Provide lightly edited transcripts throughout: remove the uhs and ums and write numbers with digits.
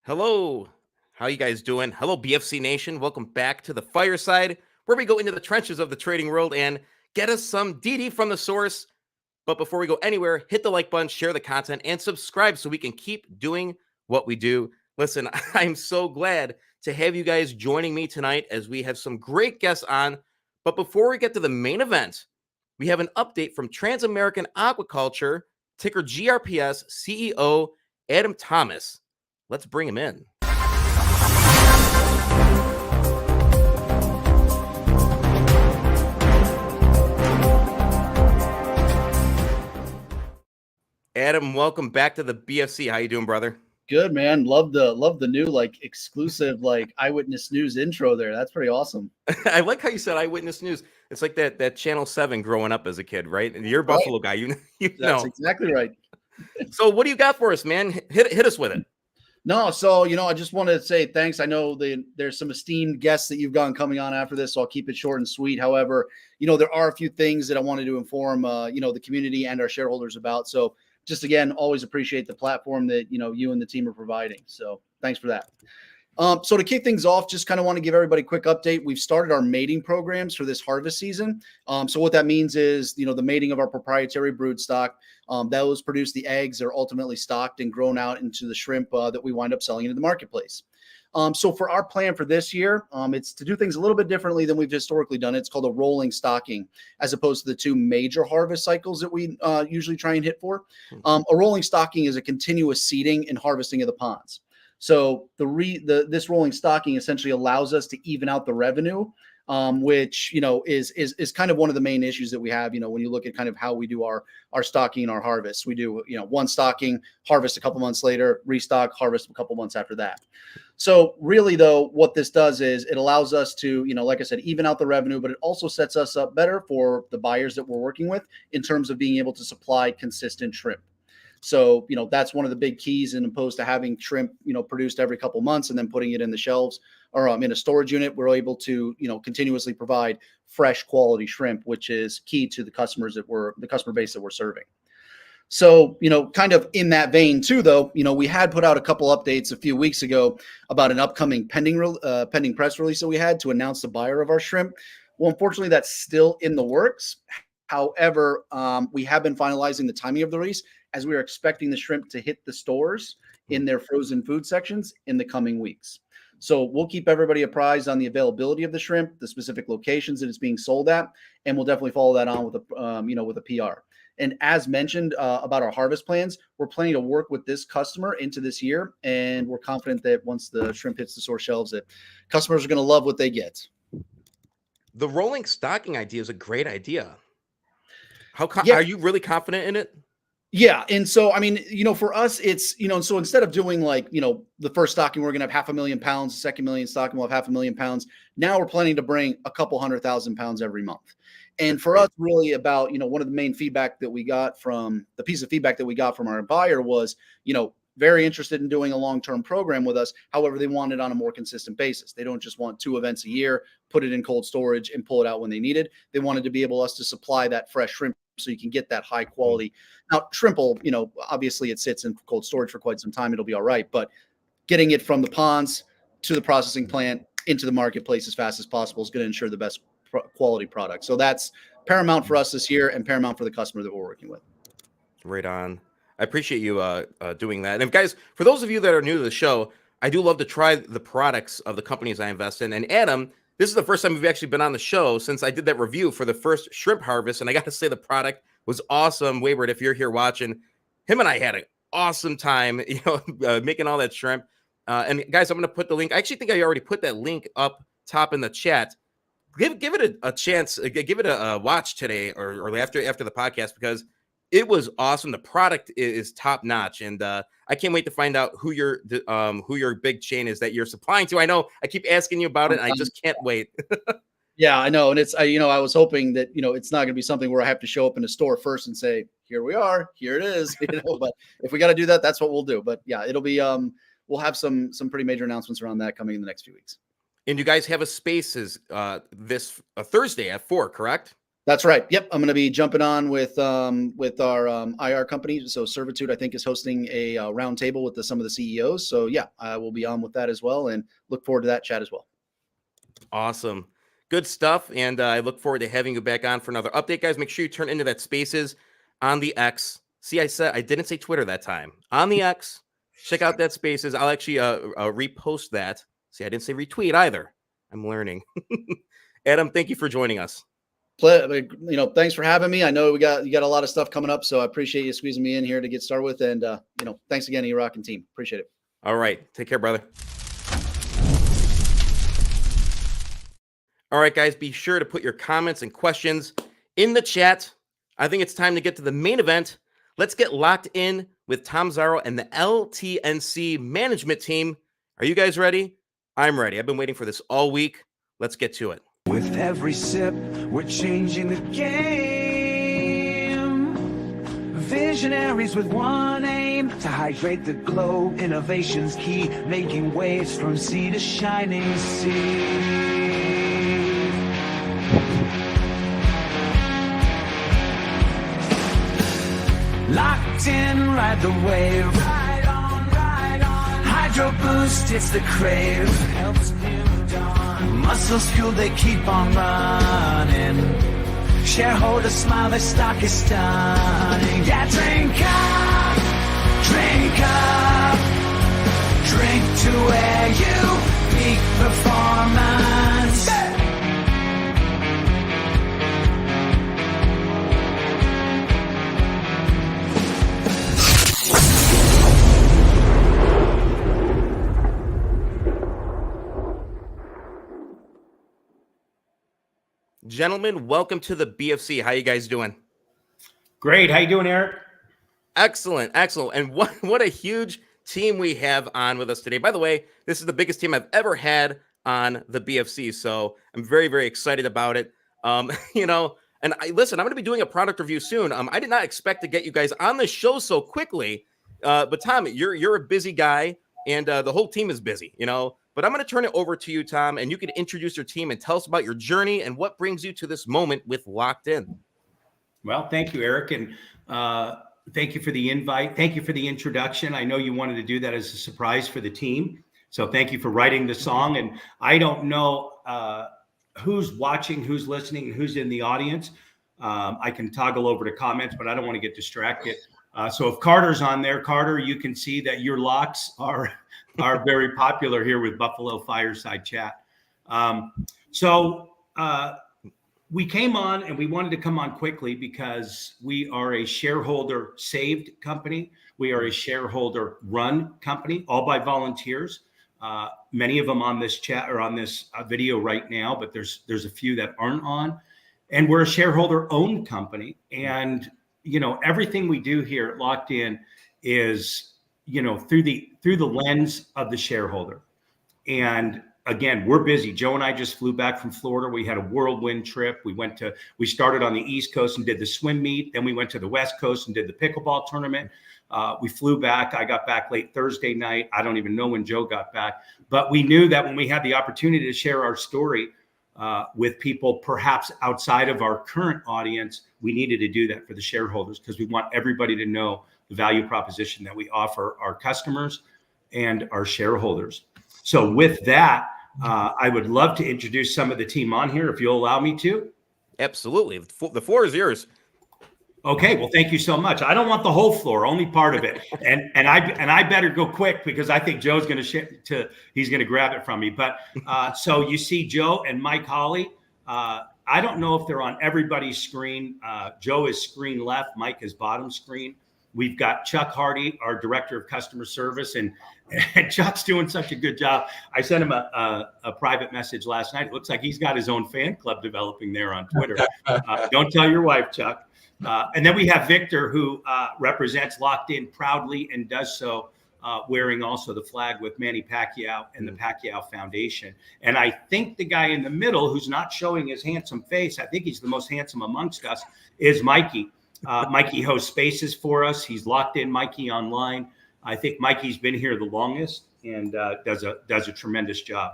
Hello. How you guys doing? Hello, BFC Nation. Welcome back to the Fireside, where we go into the trenches of the trading world and get us some DD from the source. But before we go anywhere, hit the like button, share the content, and subscribe so we can keep doing what we do. Listen, I'm so glad to have you guys joining me tonight as we have some great guests on. But before we get to the main event, we have an update from Trans-American Aquaculture, ticker GRPS CEO Adam Thomas. Let's bring him in. Adam, welcome back to the BFC. How you doing, brother? Good, man. Love the new exclusive eyewitness news intro there. That's pretty awesome. I like how you said eyewitness news. It's like that Channel 7 growing up as a kid, right? And you're a Buffalo guy, you know. That's exactly right. So what do you got for us, man? Hit us with it. No, so I just wanted to say thanks. I know there's some esteemed guests that you've got coming on after this, so I'll keep it short and sweet. However, there are a few things that I wanted to inform the community and our shareholders about. So just again, always appreciate the platform that you and the team are providing. So thanks for that. So to kick things off, just kind of want to give everybody a quick update. We've started our mating programs for this harvest season. So what that means is, the mating of our proprietary brood stock, those produce the eggs are ultimately stocked and grown out into the shrimp that we wind up selling into the marketplace. So for our plan for this year, it's to do things a little bit differently than we've historically done. It's called a rolling stocking, as opposed to the two major harvest cycles that we usually try and hit for. A rolling stocking is a continuous seeding and harvesting of the ponds. So this rolling stocking essentially allows us to even out the revenue, which is kind of one of the main issues that we have. When you look at kind of how we do our stocking and our harvest, we do one stocking, harvest a couple months later, restock, harvest a couple months after that. So really, though, what this does is it allows us to, like I said, even out the revenue, but it also sets us up better for the buyers that we're working with in terms of being able to supply consistent shrimp. So, that's one of the big keys, and opposed to having shrimp, produced every couple months and then putting it in the shelves or in a storage unit, we're able to, continuously provide fresh quality shrimp, which is key to the customer base that we're serving. So, kind of in that vein too, though, we had put out a couple updates a few weeks ago about an upcoming pending press release that we had to announce the buyer of our shrimp. Well, unfortunately, that's still in the works. However, we have been finalizing the timing of the release, as we are expecting the shrimp to hit the stores in their frozen food sections in the coming weeks. So we'll keep everybody apprised on the availability of the shrimp, the specific locations that it's being sold at, and we'll definitely follow that on with a PR. And as mentioned about our harvest plans, we're planning to work with this customer into this year, and we're confident that once the shrimp hits the store shelves, that customers are going to love what they get. The rolling stocking idea is a great idea. Are you really confident in it? Yeah. And so, I mean, for us, it's, so instead of doing the first stocking, we're going to have 500,000 pounds, the second million stocking, we'll have 500,000 pounds. Now we're planning to bring a couple 100,000 pounds every month. And for us, really about, one of the main feedback that we got from our buyer was, very interested in doing a long-term program with us. However, they want it on a more consistent basis. They don't just want 2 events a year, put it in cold storage and pull it out when they need it. They wanted to be able us to supply that fresh shrimp so you can get that high quality. Now, shrimp will, obviously it sits in cold storage for quite some time. It'll be all right. But getting it from the ponds to the processing plant into the marketplace as fast as possible is going to ensure the best quality product. So that's paramount for us this year and paramount for the customer that we're working with. Right on. I appreciate you doing that. And guys, for those of you that are new to the show, I do love to try the products of the companies I invest in. And Adam, this is the first time we've actually been on the show since I did that review for the first shrimp harvest. And I got to say the product was awesome. Wayward, if you're here watching, him and I had an awesome time, making all that shrimp. And guys, I'm going to put the link. I actually think I already put that link up top in the chat. Give it a chance. Give it a watch today or after the podcast, because it was awesome. The product is top notch, and I can't wait to find out who your big chain is that you're supplying to. I know I keep asking you about it, and I just can't wait. Yeah, I know, and it's I was hoping that it's not going to be something where I have to show up in a store first and say, "Here we are, here it is." But if we got to do that, that's what we'll do. But yeah, it'll be we'll have some pretty major announcements around that coming in the next few weeks. And you guys have a Spaces this Thursday at 4, correct? That's right. Yep, I'm going to be jumping on with our IR company. So Servitude, I think, is hosting a roundtable with some of the CEOs. So yeah, I will be on with that as well, and look forward to that chat as well. Awesome. Good stuff. And I look forward to having you back on for another update, guys. Make sure you turn into that Spaces on the X. See, I didn't say Twitter that time. On the X, check out that Spaces. I'll actually repost that. See, I didn't say retweet either. I'm learning. Adam, thank you for joining us. Thanks for having me. I know you got a lot of stuff coming up, so I appreciate you squeezing me in here to get started with. And thanks again to your rocking team. Appreciate it. All right, take care, brother. All right, guys, be sure to put your comments and questions in the chat. I think it's time to get to the main event. Let's get locked in with Tom Zaro and the LTNC management team. Are you guys ready? I'm ready. I've been waiting for this all week. Let's get to it. With every sip, we're changing the game. Visionaries with one aim, to hydrate the globe. Innovation's key, making waves from sea to shining sea. Locked in, ride the wave. Ride on, ride on. Hydro boost, it's the crave. Helps build on. Muscles fueled, they keep on running. Shareholders smile, their stock is stunning. Yeah, drink up, drink up. Drink to where you peak performance. Hey! Gentlemen, welcome to the BFC. How you guys doing? Great. How you doing, Eric? Excellent, excellent. And what a huge team we have on with us today. By the way, this is the biggest team I've ever had on the BFC, so I'm very, very excited about it. And listen, I'm going to be doing a product review soon. I did not expect to get you guys on the show so quickly, but Tom, you're a busy guy, and the whole team is busy, But I'm going to turn it over to you, Tom, and you can introduce your team and tell us about your journey and what brings you to this moment with Locked In. Well, thank you, Eric, and thank you for the invite. Thank you for the introduction. I know you wanted to do that as a surprise for the team, so thank you for writing the song. And I don't know who's watching, who's listening, who's in the audience. I can toggle over to comments, but I don't want to get distracted. So if Carter's on there, Carter, you can see that your locks are very popular here with Buffalo Fireside Chat. We came on, and we wanted to come on quickly because we are a shareholder saved company. We are a shareholder run company, all by volunteers. Many of them on this chat or on this video right now, but there's a few that aren't on. And we're a shareholder owned company. And, everything we do here at Locked In is, through the lens of the shareholder. And again, we're busy. Joe and I just flew back from Florida. We had a whirlwind trip. We started on the East Coast and did the swim meet. Then we went to the West Coast and did the pickleball tournament. We flew back. I got back late Thursday night. I don't even know when Joe got back, but we knew that when we had the opportunity to share our story with people, perhaps outside of our current audience, we needed to do that for the shareholders because we want everybody to know the value proposition that we offer our customers and our shareholders. So with that, I would love to introduce some of the team on here, if you'll allow me to. Absolutely. The floor is yours. Okay. Well, thank you so much. I don't want the whole floor, only part of it. And I better go quick because I think Joe's going he's going to grab it from me. But so you see Joe and Mike Hawley. I don't know if they're on everybody's screen. Joe is screen left. Mike is bottom screen. We've got Chuck Hardy, our director of customer service, and Chuck's doing such a good job. I sent him a private message last night. It looks like he's got his own fan club developing there on Twitter. Don't tell your wife, Chuck. And then we have Victor, who represents Locked In proudly and does so wearing also the flag with Manny Pacquiao and the Pacquiao Foundation. And I think the guy in the middle, who's not showing his handsome face, I think he's the most handsome amongst us, is Mikey. Mikey hosts spaces for us. He's Locked In Mikey online. I think Mikey's been here the longest and does a tremendous job.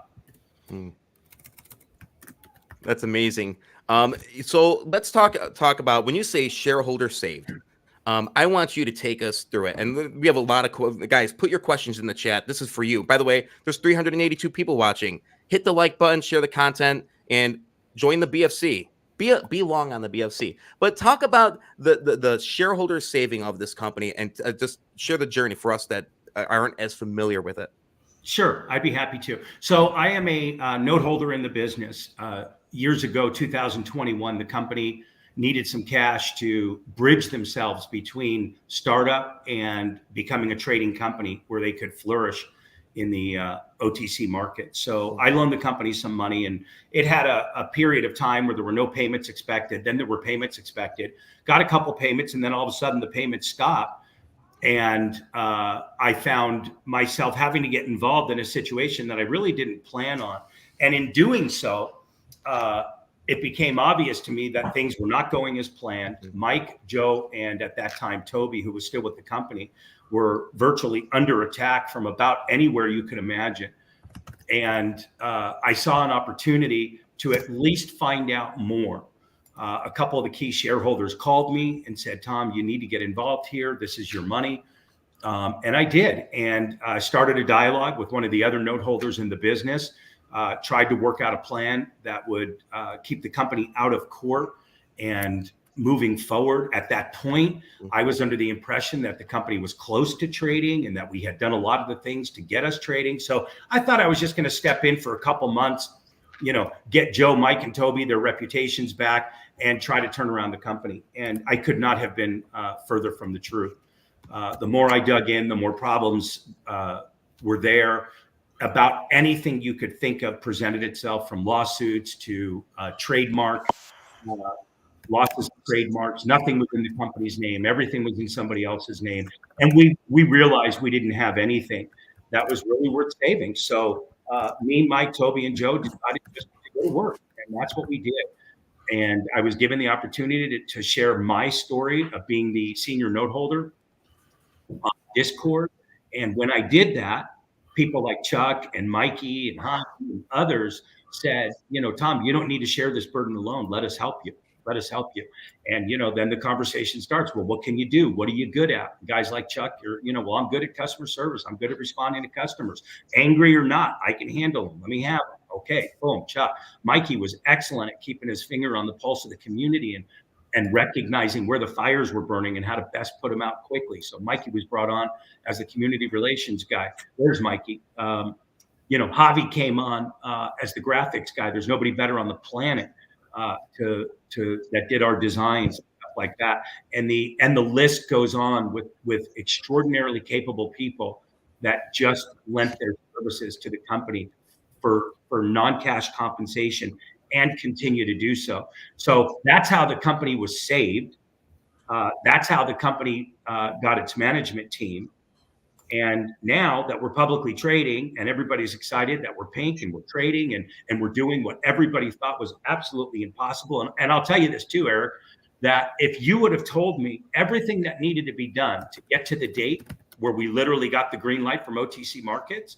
That's amazing. So let's talk about when you say shareholder saved. I want you to take us through it, and we have a lot of guys. Put your questions in the chat. This is for you. By the way, there's 382 people watching. Hit the like button, share the content, and join the BFC. Be long on the BFC. But talk about the shareholder saving of this company, and just share the journey for us that aren't as familiar with it. Sure, I'd be happy to. So I am a note holder in the business. Years ago, 2021, the company needed some cash to bridge themselves between startup and becoming a trading company where they could flourish in the OTC market. So I loaned the company some money, and it had a period of time where there were no payments expected. Then there were payments expected. Got a couple payments, and then all of a sudden the payments stopped. And I found myself having to get involved in a situation that I really didn't plan on. And in doing so, it became obvious to me that things were not going as planned. Mike, Joe, and at that time, Toby, who was still with the company, were virtually under attack from about anywhere you could imagine. And I saw an opportunity to at least find out more. A couple of the key shareholders called me and said, Tom, you need to get involved here. This is your money. And I did. And I started a dialogue with one of the other note holders in the business, tried to work out a plan that would keep the company out of court and moving forward. At that point, I was under the impression that the company was close to trading and that we had done a lot of the things to get us trading. So I thought I was just going to step in for a couple months, get Joe, Mike, and Toby their reputations back and try to turn around the company. And I could not have been further from the truth. The more I dug in, the more problems were there. About anything you could think of presented itself, from lawsuits to trademark losses of trademarks. Nothing was in the company's name. Everything was in somebody else's name. And we realized we didn't have anything that was really worth saving. So me, Mike, Toby, and Joe decided just to go to work. And that's what we did. And I was given the opportunity to share my story of being the senior note holder on Discord. And when I did that, people like Chuck and Mikey and Hans and others said, Tom, you don't need to share this burden alone. Let us help you. Let us help you. And, then the conversation starts. Well, what can you do? What are you good at? Guys like Chuck, well, I'm good at customer service. I'm good at responding to customers. Angry or not, I can handle them. Let me have them. Okay, boom, Chuck. Mikey was excellent at keeping his finger on the pulse of the community and recognizing where the fires were burning and how to best put them out quickly. So Mikey was brought on as the community relations guy. There's Mikey. Javi came on as the graphics guy. There's nobody better on the planet that did our designs, stuff like that. And the list goes on with extraordinarily capable people that just lent their services to the company for non-cash compensation and continue to do so. So that's how the company was saved. That's how the company got its management team. And now that we're publicly trading and everybody's excited that we're pink and we're trading and we're doing what everybody thought was absolutely impossible. And I'll tell you this too, Eric, that if you would have told me everything that needed to be done to get to the date where we literally got the green light from OTC markets,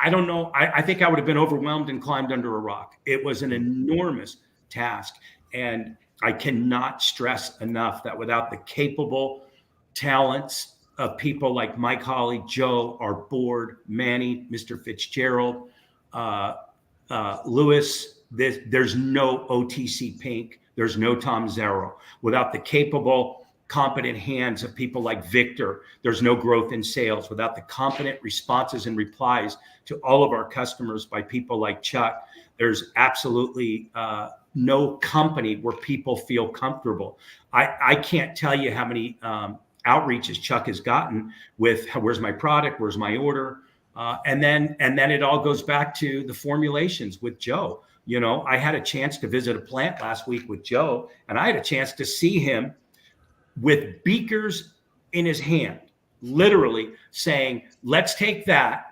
I don't know. I think I would have been overwhelmed and climbed under a rock. It was an enormous task. And I cannot stress enough that without the capable talents of people like Mike Hawley, Joe, our board, Manny, Mr. Fitzgerald, Lewis, there's no OTC Pink. There's no Tom Zero. Without the capable, competent hands of people like Victor, there's no growth in sales. Without the competent responses and replies to all of our customers by people like Chuck, there's absolutely no company where people feel comfortable. I can't tell you how many outreaches Chuck has gotten with where's my product, where's my order, and then it all goes back to the formulations with Joe. I had a chance to visit a plant last week with Joe, and I had a chance to see him with beakers in his hand, literally saying, let's take that,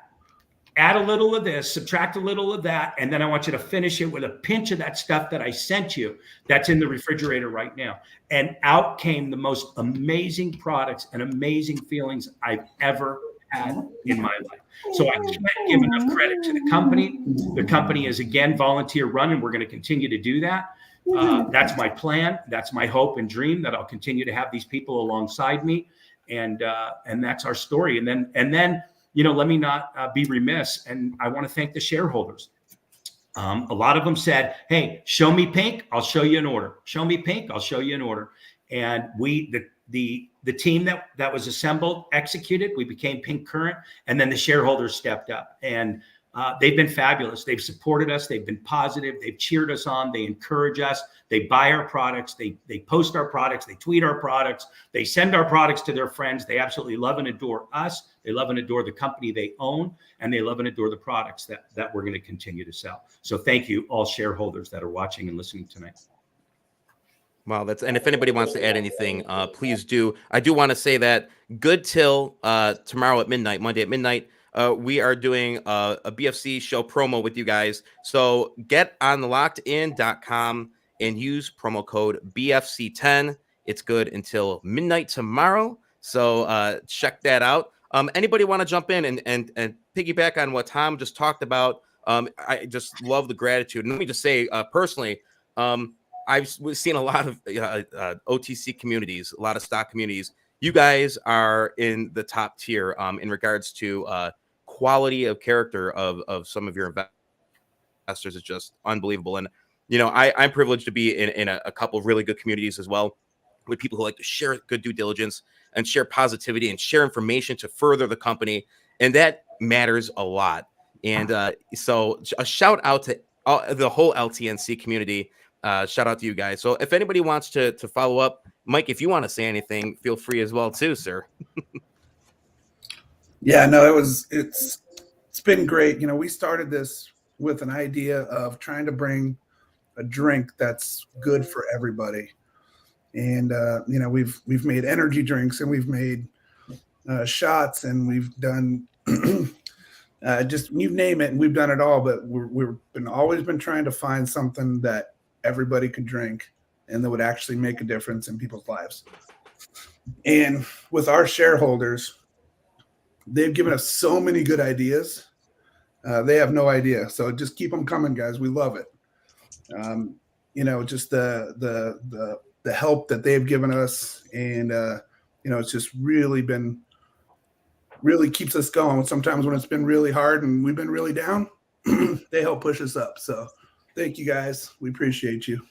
add a little of this, subtract a little of that, and then I want you to finish it with a pinch of that stuff that I sent you that's in the refrigerator right now. And out came the most amazing products and amazing feelings I've ever had in my life. So I can't give enough credit to the company. The company is, again, volunteer run, and we're going to continue to do that. That's my plan. That's my hope and dream, that I'll continue to have these people alongside me. And that's our story. And then, let me not be remiss. And I want to thank the shareholders. A lot of them said, hey, show me pink, I'll show you an order. Show me pink, I'll show you an order. And the team that was assembled executed. We became pink current, and then the shareholders stepped up. And they've been fabulous. They've supported us. They've been positive. They've cheered us on. They encourage us. They buy our products. They post our products. They tweet our products. They send our products to their friends. They absolutely love and adore us. They love and adore the company they own, and they love and adore the products that we're going to continue to sell. So thank you, all shareholders that are watching and listening tonight. Wow, and if anybody wants to add anything, please do. I do want to say that good till tomorrow at midnight, Monday at midnight, we are doing a BFC show promo with you guys. So get on the lockedin.com and use promo code BFC10. It's good until midnight tomorrow. So check that out. Anybody want to jump in and piggyback on what Tom just talked about? I just love the gratitude. And let me just say personally, I've seen a lot of OTC communities, a lot of stock communities. You guys are in the top tier in regards to quality of character of some of your investors. Is just unbelievable. And, I'm privileged to be in a couple of really good communities as well, with people who like to share good due diligence and share positivity and share information to further the company. And that matters a lot. And so a shout out to the whole LTNC community. Shout out to you guys. So if anybody wants to follow up, Mike, if you want to say anything, feel free as well too, sir. Yeah, no, it's been great. We started this with an idea of trying to bring a drink that's good for everybody. And we've made energy drinks, and we've made shots, and we've done just you name it, and we've done it all. But we've always been trying to find something that everybody could drink and that would actually make a difference in people's lives. And with our shareholders, they've given us so many good ideas. They have no idea. So just keep them coming, guys. We love it. Just the help that they've given us, and it's just really keeps us going. Sometimes when it's been really hard and we've been really down, they help push us up. So thank you, guys. We appreciate you.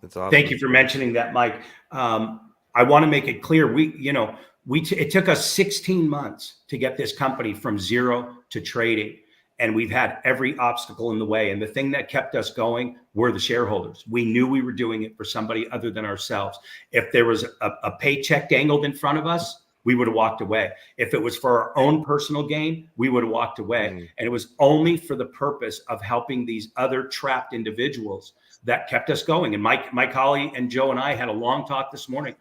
That's awesome. Thank you for mentioning that, Mike. I want to make it clear. It took us 16 months to get this company from zero to trading, and we've had every obstacle in the way. And the thing that kept us going were the shareholders. We knew we were doing it for somebody other than ourselves. If there was a paycheck dangled in front of us, we would have walked away. If it was for our own personal gain, we would have walked away. Mm-hmm. And it was only for the purpose of helping these other trapped individuals that kept us going. And Mike Holly and Joe and I had a long talk this morning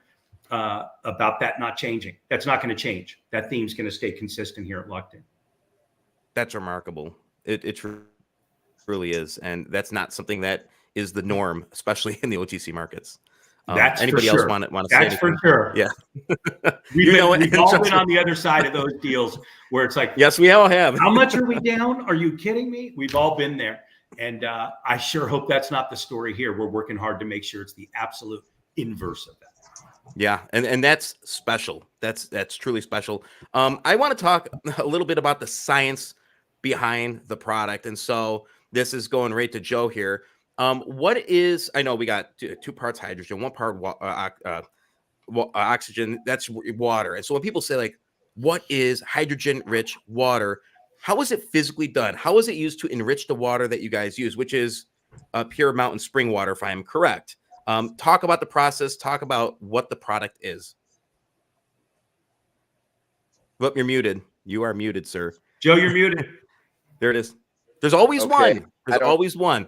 about that not changing. That's not going to change. That theme's going to stay consistent here at Locked In. That's remarkable. It really is. And that's not something that is the norm, especially in the OTC markets. That's anybody for sure. else want to say anything? That's for sure. Yeah. We've all been on the other side of those deals where it's like, yes, we all have. How much are we down? Are you kidding me? We've all been there. And I sure hope that's not the story here. We're working hard to make sure it's the absolute inverse of that. Yeah, and that's special. That's truly special. I want to talk a little bit about the science behind the product. And so this is going right to Joe here. What is, I know we got two parts hydrogen, one part oxygen, that's water. And so when people say like, what is hydrogen rich water? How is it physically done? How is it used to enrich the water that you guys use, which is pure mountain spring water, if I am correct? Talk about the process, talk about what the product is. Well, you're muted. You are muted, sir. Joe, you're muted. There it is. There's always Okay. one. There's always one.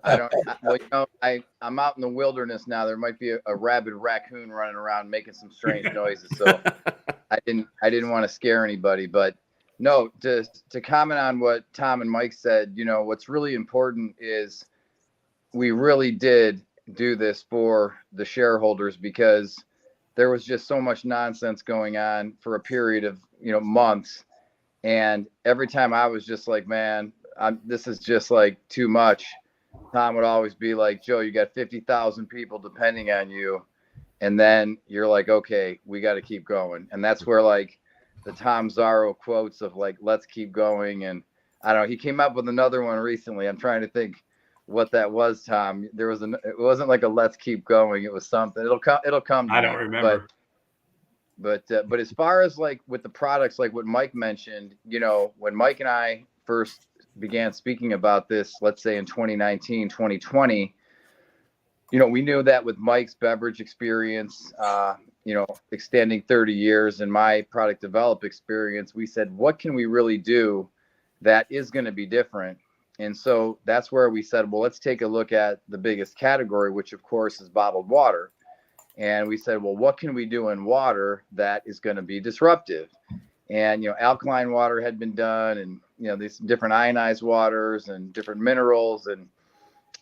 I'm out in the wilderness now. There might be a rabid raccoon running around making some strange noises. So I didn't want to scare anybody, but no, to comment on what Tom and Mike said, what's really important is we really did do this for the shareholders, because there was just so much nonsense going on for a period of, months. And every time I was just like, man, this is just like too much. Tom would always be like, Joe, you got 50,000 people depending on you. And then you're like, okay, we got to keep going. And that's where like the Tom Zarro quotes of like, let's keep going. And I don't know, he came up with another one recently. I'm trying to think what that was, Tom. There was it wasn't like a let's keep going. It was something. It'll come to I don't me. remember. But as far as like with the products, like what Mike mentioned, you know, when Mike and I first began speaking about this, let's say in 2019, 2020, you know, we knew that with Mike's beverage experience, you know, extending 30 years and my product develop experience, we said, what can we really do that is going to be different? And so that's where we said, well, let's take a look at the biggest category, which of course is bottled water. And we said, well, what can we do in water that is going to be disruptive? And, you know, alkaline water had been done, and, you know, these different ionized waters and different minerals. And,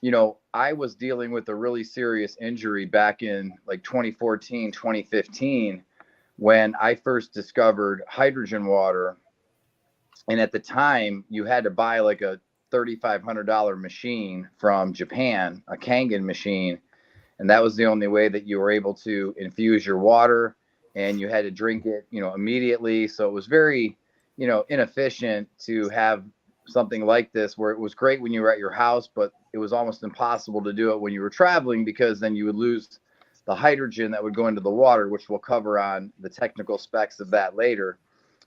you know, I was dealing with a really serious injury back in like 2014, 2015, when I first discovered hydrogen water. And at the time, you had to buy like a $3,500 machine from Japan, a Kangen machine. And that was the only way that you were able to infuse your water, and you had to drink it, you know, immediately. So it was very, you know, inefficient to have something like this, where it was great when you were at your house, but it was almost impossible to do it when you were traveling, because then you would lose the hydrogen that would go into the water, which we'll cover on the technical specs of that later.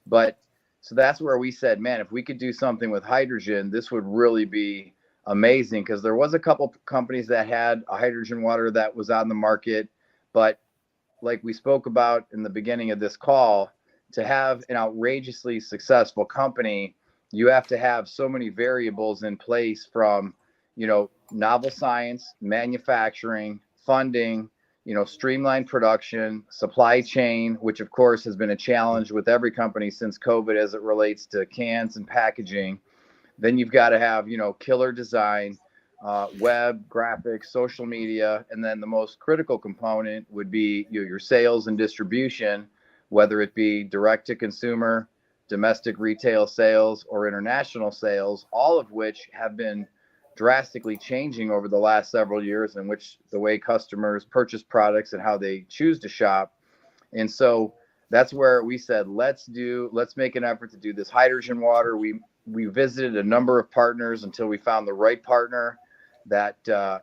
But so that's where we said, man, if we could do something with hydrogen, this would really be amazing, because there was a couple companies that had a hydrogen water that was on the market. But like we spoke about in the beginning of this call, to have an outrageously successful company, you have to have so many variables in place, from, you know, novel science, manufacturing, funding, you know, streamlined production, supply chain, which of course has been a challenge with every company since COVID as it relates to cans and packaging. Then you've got to have, you know, killer design, web, graphics, social media. And then the most critical component would be your sales and distribution, whether it be direct to consumer, domestic retail sales, or international sales, all of which have been drastically changing over the last several years, in which the way customers purchase products and how they choose to shop. And so that's where we said, let's make an effort to do this hydrogen water. We visited a number of partners until we found the right partner that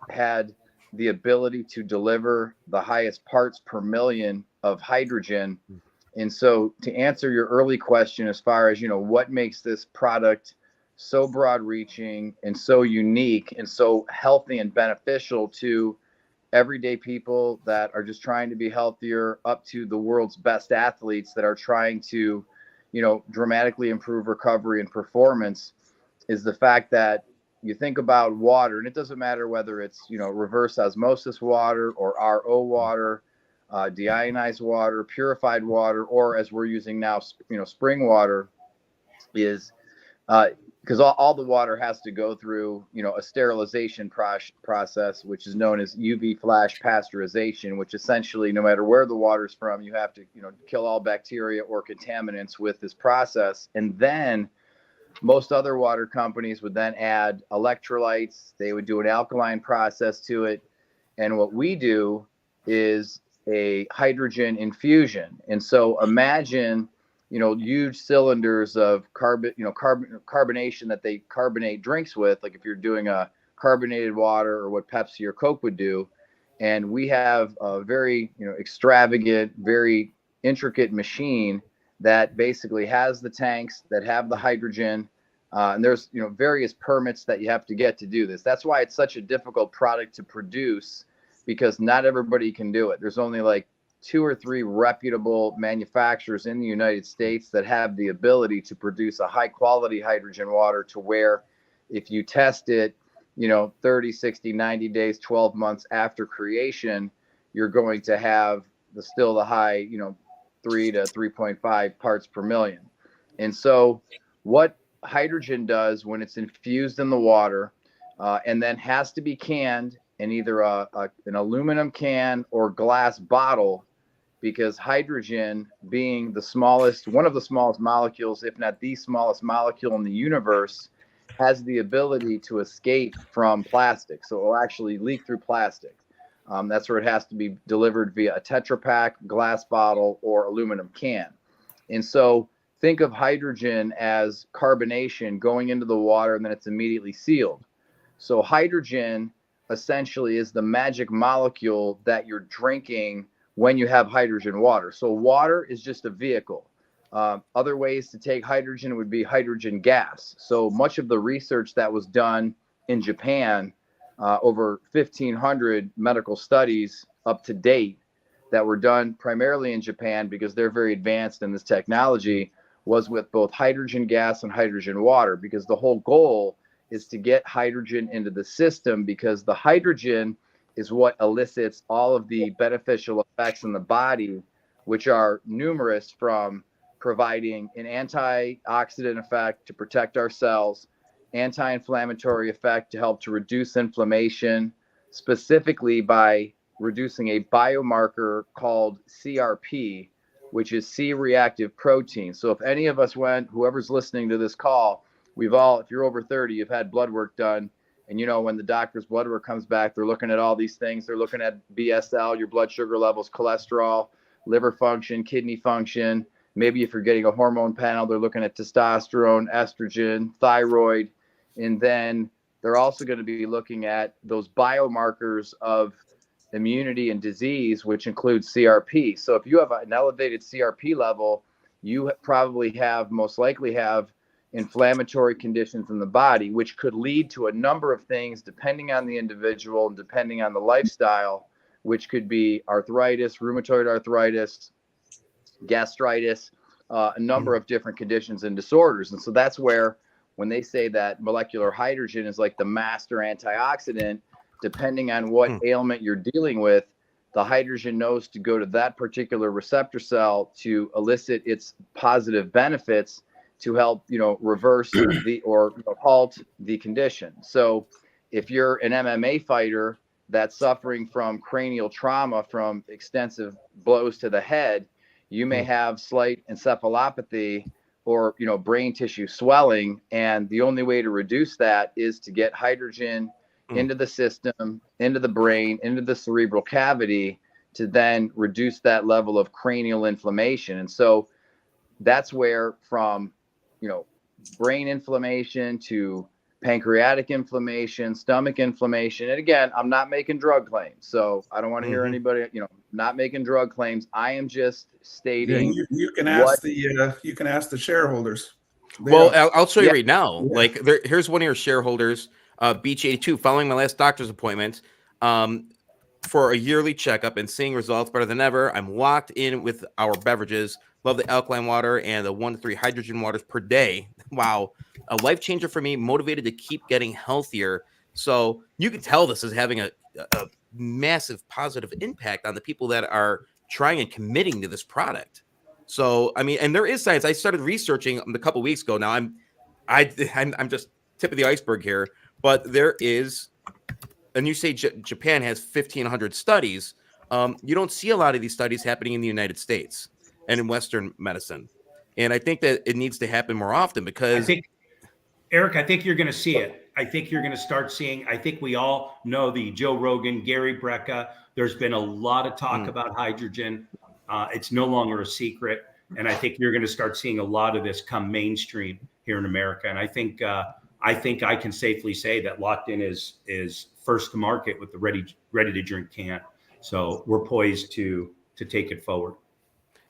had the ability to deliver the highest parts per million of hydrogen. And so to answer your early question, as far as, you know, what makes this product so broad reaching and so unique and so healthy and beneficial to everyday people that are just trying to be healthier, up to the world's best athletes that are trying to, you know, dramatically improve recovery and performance, is the fact that you think about water, and it doesn't matter whether it's, you know, reverse osmosis water or RO water, deionized water, purified water, or as we're using now, you know, spring water, is because all the water has to go through, you know, a sterilization process, which is known as UV flash pasteurization, which essentially, no matter where the water's from, you have to, you know, kill all bacteria or contaminants with this process. And then most other water companies would then add electrolytes. They would do an alkaline process to it. And what we do is a hydrogen infusion. And so imagine, you know, huge cylinders of carbonation that they carbonate drinks with, like if you're doing a carbonated water or what Pepsi or Coke would do. And we have a very, you know, extravagant, very intricate machine that basically has the tanks that have the hydrogen. And there's, you know, various permits that you have to get to do this. That's why it's such a difficult product to produce, because not everybody can do it. There's only like 2 or 3 reputable manufacturers in the United States that have the ability to produce a high quality hydrogen water, to where if you test it, you know, 30, 60, 90 days, 12 months after creation, you're going to have still the high, you know, 3 to 3.5 parts per million. And so what hydrogen does when it's infused in the water, and then has to be canned in either an aluminum can or glass bottle, because hydrogen, being the smallest, one of the smallest molecules, if not the smallest molecule in the universe, has the ability to escape from plastic. So it will actually leak through plastic. That's where it has to be delivered via a Tetra Pak, glass bottle, or aluminum can. And so think of hydrogen as carbonation going into the water, and then it's immediately sealed. So hydrogen essentially is the magic molecule that you're drinking when you have hydrogen water. So water is just a vehicle. Other ways to take hydrogen would be hydrogen gas. So much of the research that was done in Japan, over 1,500 medical studies up to date that were done primarily in Japan because they're very advanced in this technology, was with both hydrogen gas and hydrogen water, because the whole goal is to get hydrogen into the system, because the hydrogen is what elicits all of the beneficial effects in the body, which are numerous, from providing an antioxidant effect to protect our cells, anti-inflammatory effect to help to reduce inflammation, specifically by reducing a biomarker called CRP, which is C-reactive protein. So if any of us whoever's listening to this call, if you're over 30, you've had blood work done. And when the doctor's blood work comes back, they're looking at all these things. They're looking at BSL, your blood sugar levels, cholesterol, liver function, kidney function. Maybe if you're getting a hormone panel, they're looking at testosterone, estrogen, thyroid. And then they're also going to be looking at those biomarkers of immunity and disease, which include CRP. So if you have an elevated CRP level, you most likely have inflammatory conditions in the body, which could lead to a number of things depending on the individual and depending on the lifestyle, which could be arthritis, rheumatoid arthritis, gastritis, a number of different conditions and disorders. And so that's where, when they say that molecular hydrogen is like the master antioxidant, depending on what ailment you're dealing with, the hydrogen knows to go to that particular receptor cell to elicit its positive benefits to help, reverse or halt the condition. So if you're an MMA fighter that's suffering from cranial trauma from extensive blows to the head, you may have slight encephalopathy or, brain tissue swelling. And the only way to reduce that is to get hydrogen into the system, into the brain, into the cerebral cavity, to then reduce that level of cranial inflammation. And so that's where, from brain inflammation to pancreatic inflammation, stomach inflammation. And again, I'm not making drug claims, so I don't want to hear anybody, not making drug claims. I am just stating. Yeah, you can ask the shareholders. I'll show you right now. Yeah. Like here's one of your shareholders, Beach 82, following my last doctor's appointment for a yearly checkup and seeing results better than ever. I'm locked in with our beverages. Love the alkaline water and the 1 to 3 hydrogen waters per day. Wow. A life changer for me, motivated to keep getting healthier. So you can tell this is having a massive positive impact on the people that are trying and committing to this product. So, I mean, and there is science. I started researching a couple weeks ago. Now I'm just tip of the iceberg here, but there is, and you say Japan has 1,500 studies. You don't see a lot of these studies happening in the United States and in Western medicine. And I think that it needs to happen more often, because Eric, I think you're going to see it. I think you're going to start seeing, I think we all know the Joe Rogan, Gary Brecka. There's been a lot of talk about hydrogen. It's no longer a secret. And I think you're going to start seeing a lot of this come mainstream here in America. And I think I can safely say that Locked In is first to market with the ready to drink can. So we're poised to take it forward.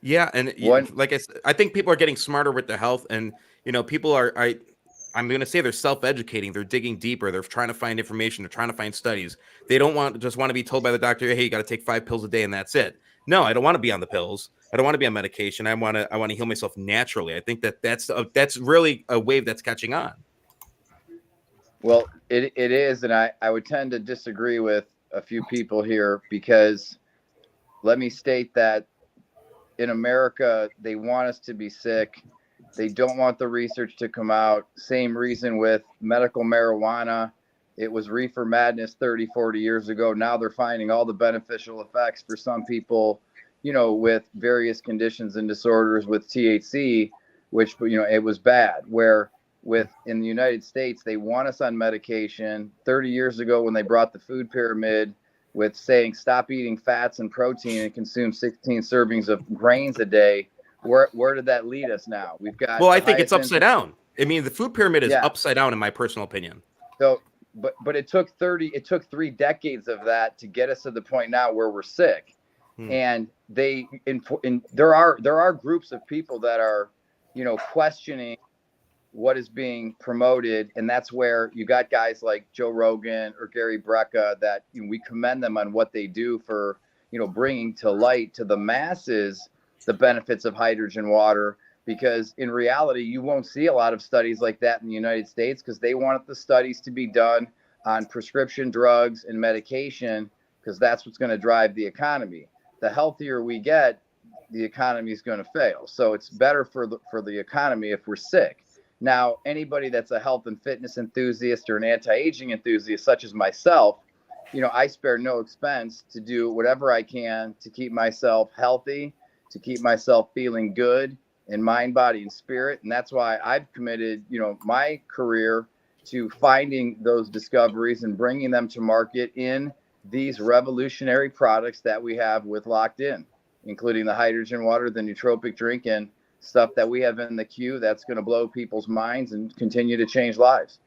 Yeah, and like I said, I think people are getting smarter with their health, and people are. I'm going to say they're self-educating. They're digging deeper. They're trying to find information. They're trying to find studies. They don't want to be told by the doctor, "Hey, you got to take 5 pills a day and that's it." No, I don't want to be on the pills. I don't want to be on medication. I want to heal myself naturally. I think that's really a wave that's catching on. Well, it is, and I would tend to disagree with a few people here, because let me state that in America, they want us to be sick. They don't want the research to come out. Same reason with medical marijuana. It was reefer madness 30, 40 years ago. Now they're finding all the beneficial effects for some people, with various conditions and disorders with THC, which, it was bad. Where with in the United States, they want us on medication. 30 years ago, when they brought the food pyramid with saying stop eating fats and protein and consume 16 servings of grains a day, where did that lead us now? We've got, well, I think it's upside down. I mean, the food pyramid is upside down in my personal opinion. So, but it took 3 decades of that to get us to the point now where we're sick. And there are groups of people that are, questioning what is being promoted. And that's where you got guys like Joe Rogan or Gary Brecka that we commend them on what they do for, bringing to light to the masses the benefits of hydrogen water, because in reality, you won't see a lot of studies like that in the United States because they want the studies to be done on prescription drugs and medication, because that's what's going to drive the economy. The healthier we get, the economy is going to fail. So it's better for the economy if we're sick. Now, anybody that's a health and fitness enthusiast or an anti-aging enthusiast, such as myself, I spare no expense to do whatever I can to keep myself healthy, to keep myself feeling good in mind, body, and spirit. And that's why I've committed, my career to finding those discoveries and bringing them to market in these revolutionary products that we have with Locked In, including the hydrogen water, the nootropic drink, and stuff that we have in the queue that's going to blow people's minds and continue to change lives.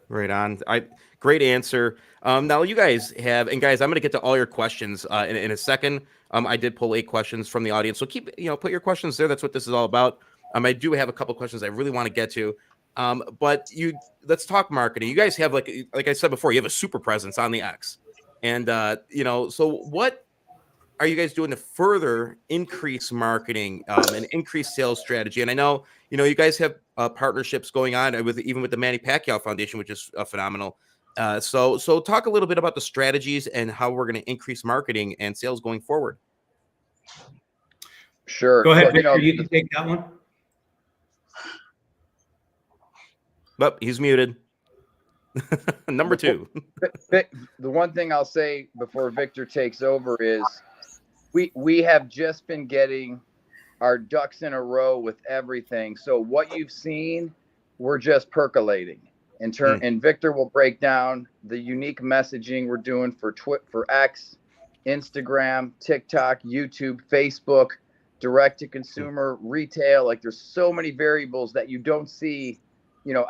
Right on. Great answer. Now you guys have, and guys, I'm going to get to all your questions in a second. I did pull 8 questions from the audience, so keep, put your questions there. That's what this is all about. I do have a couple questions I really want to get to. But let's talk marketing. You guys have, like I said before, you have a super presence on the X, and so what are you guys doing to further increase marketing and increase sales strategy? And I know, you guys have partnerships going on even with the Manny Pacquiao Foundation, which is phenomenal. So talk a little bit about the strategies and how we're going to increase marketing and sales going forward. Sure. Go ahead, Victor, you can take that one. But he's muted. Number 2. The one thing I'll say before Victor takes over is we have just been getting our ducks in a row with everything. So what you've seen, we're just percolating. And Victor will break down the unique messaging we're doing for X, Instagram, TikTok, YouTube, Facebook, direct to consumer, retail. Like, there's so many variables that you don't see,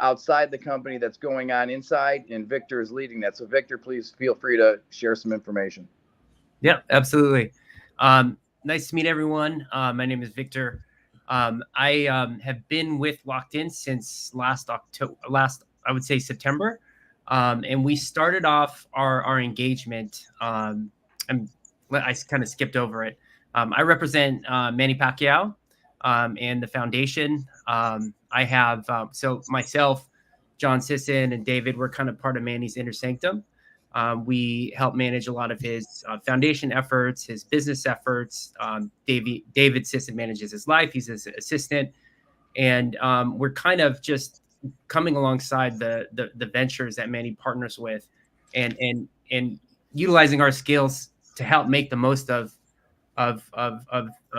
outside the company that's going on inside, and Victor is leading that. So Victor, please feel free to share some information. Yeah, absolutely. Nice to meet everyone. My name is Victor. I have been with Locked In since last I would say September. And we started off our engagement. I kind of skipped over it. I represent Manny Pacquiao and the foundation. I have, so myself, John Sisson, and David, we're kind of part of Manny's Inner Sanctum. We help manage a lot of his foundation efforts, his business efforts. David Sisson manages his life. He's his assistant. And we're kind of just coming alongside the ventures that Manny partners with, and utilizing our skills to help make the most of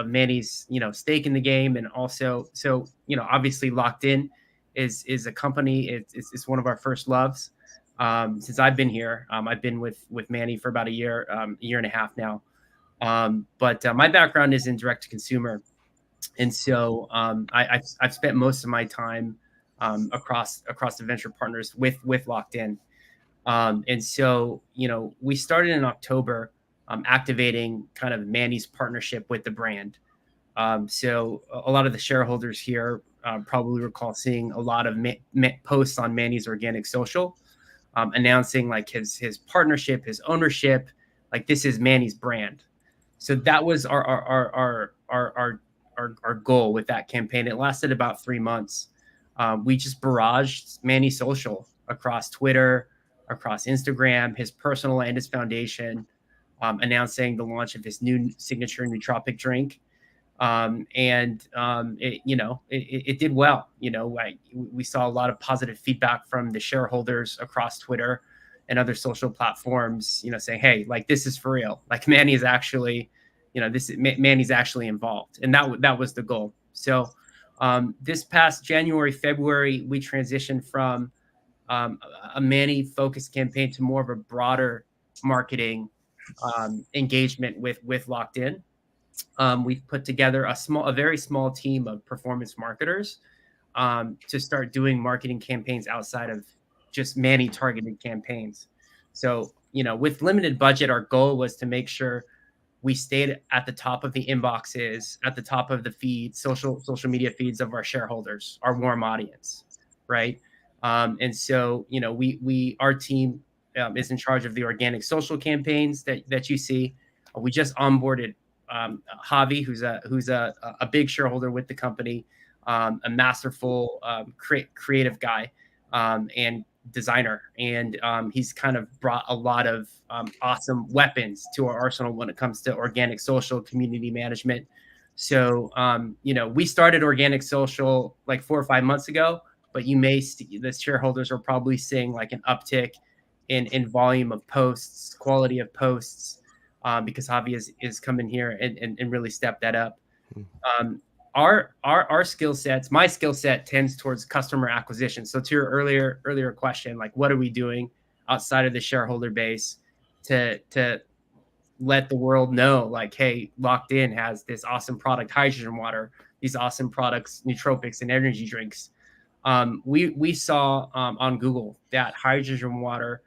Manny's stake in the game. And also, so obviously Locked In is a company. It's one of our first loves since I've been here. I've been with Manny for about a year and a half now. But my background is in direct to consumer, and so I've spent most of my time across the venture partners with Locked In. And so, we started in October, activating kind of Manny's partnership with the brand. So a lot of the shareholders here probably recall seeing a lot of posts on Manny's organic social, announcing like his partnership, his ownership, like this is Manny's brand. So that was our goal with that campaign. It lasted about 3 months. We just barraged Manny social across Twitter, across Instagram, his personal and his foundation, announcing the launch of his new signature nootropic drink. It did well. We saw a lot of positive feedback from the shareholders across Twitter and other social platforms, saying, hey, like, this is for real. Like, Manny is actually, Manny's actually involved. And that was the goal. So This past January, February, we transitioned from a Manny-focused campaign to more of a broader marketing engagement with Locked In. We've put together a very small team of performance marketers to start doing marketing campaigns outside of just Manny targeted campaigns. So, with limited budget, our goal was to make sure we stayed at the top of the inboxes, at the top of the feeds, social media feeds of our shareholders, our warm audience, right? And so, our team is in charge of the organic social campaigns that you see. We just onboarded Javi, who's a big shareholder with the company, a masterful creative guy and designer, and he's kind of brought a lot of awesome weapons to our arsenal when it comes to organic social community management. So we started organic social like 4 or 5 months ago, but you may see the shareholders are probably seeing like an uptick in volume of posts, quality of posts, because Javi is coming here and really stepped that up. Our skill sets, my skill set tends towards customer acquisition. So to your earlier question, like what are we doing outside of the shareholder base to let the world know, like, hey, Locked In has this awesome product, hydrogen water, these awesome products, nootropics and energy drinks. We saw on Google that hydrogen water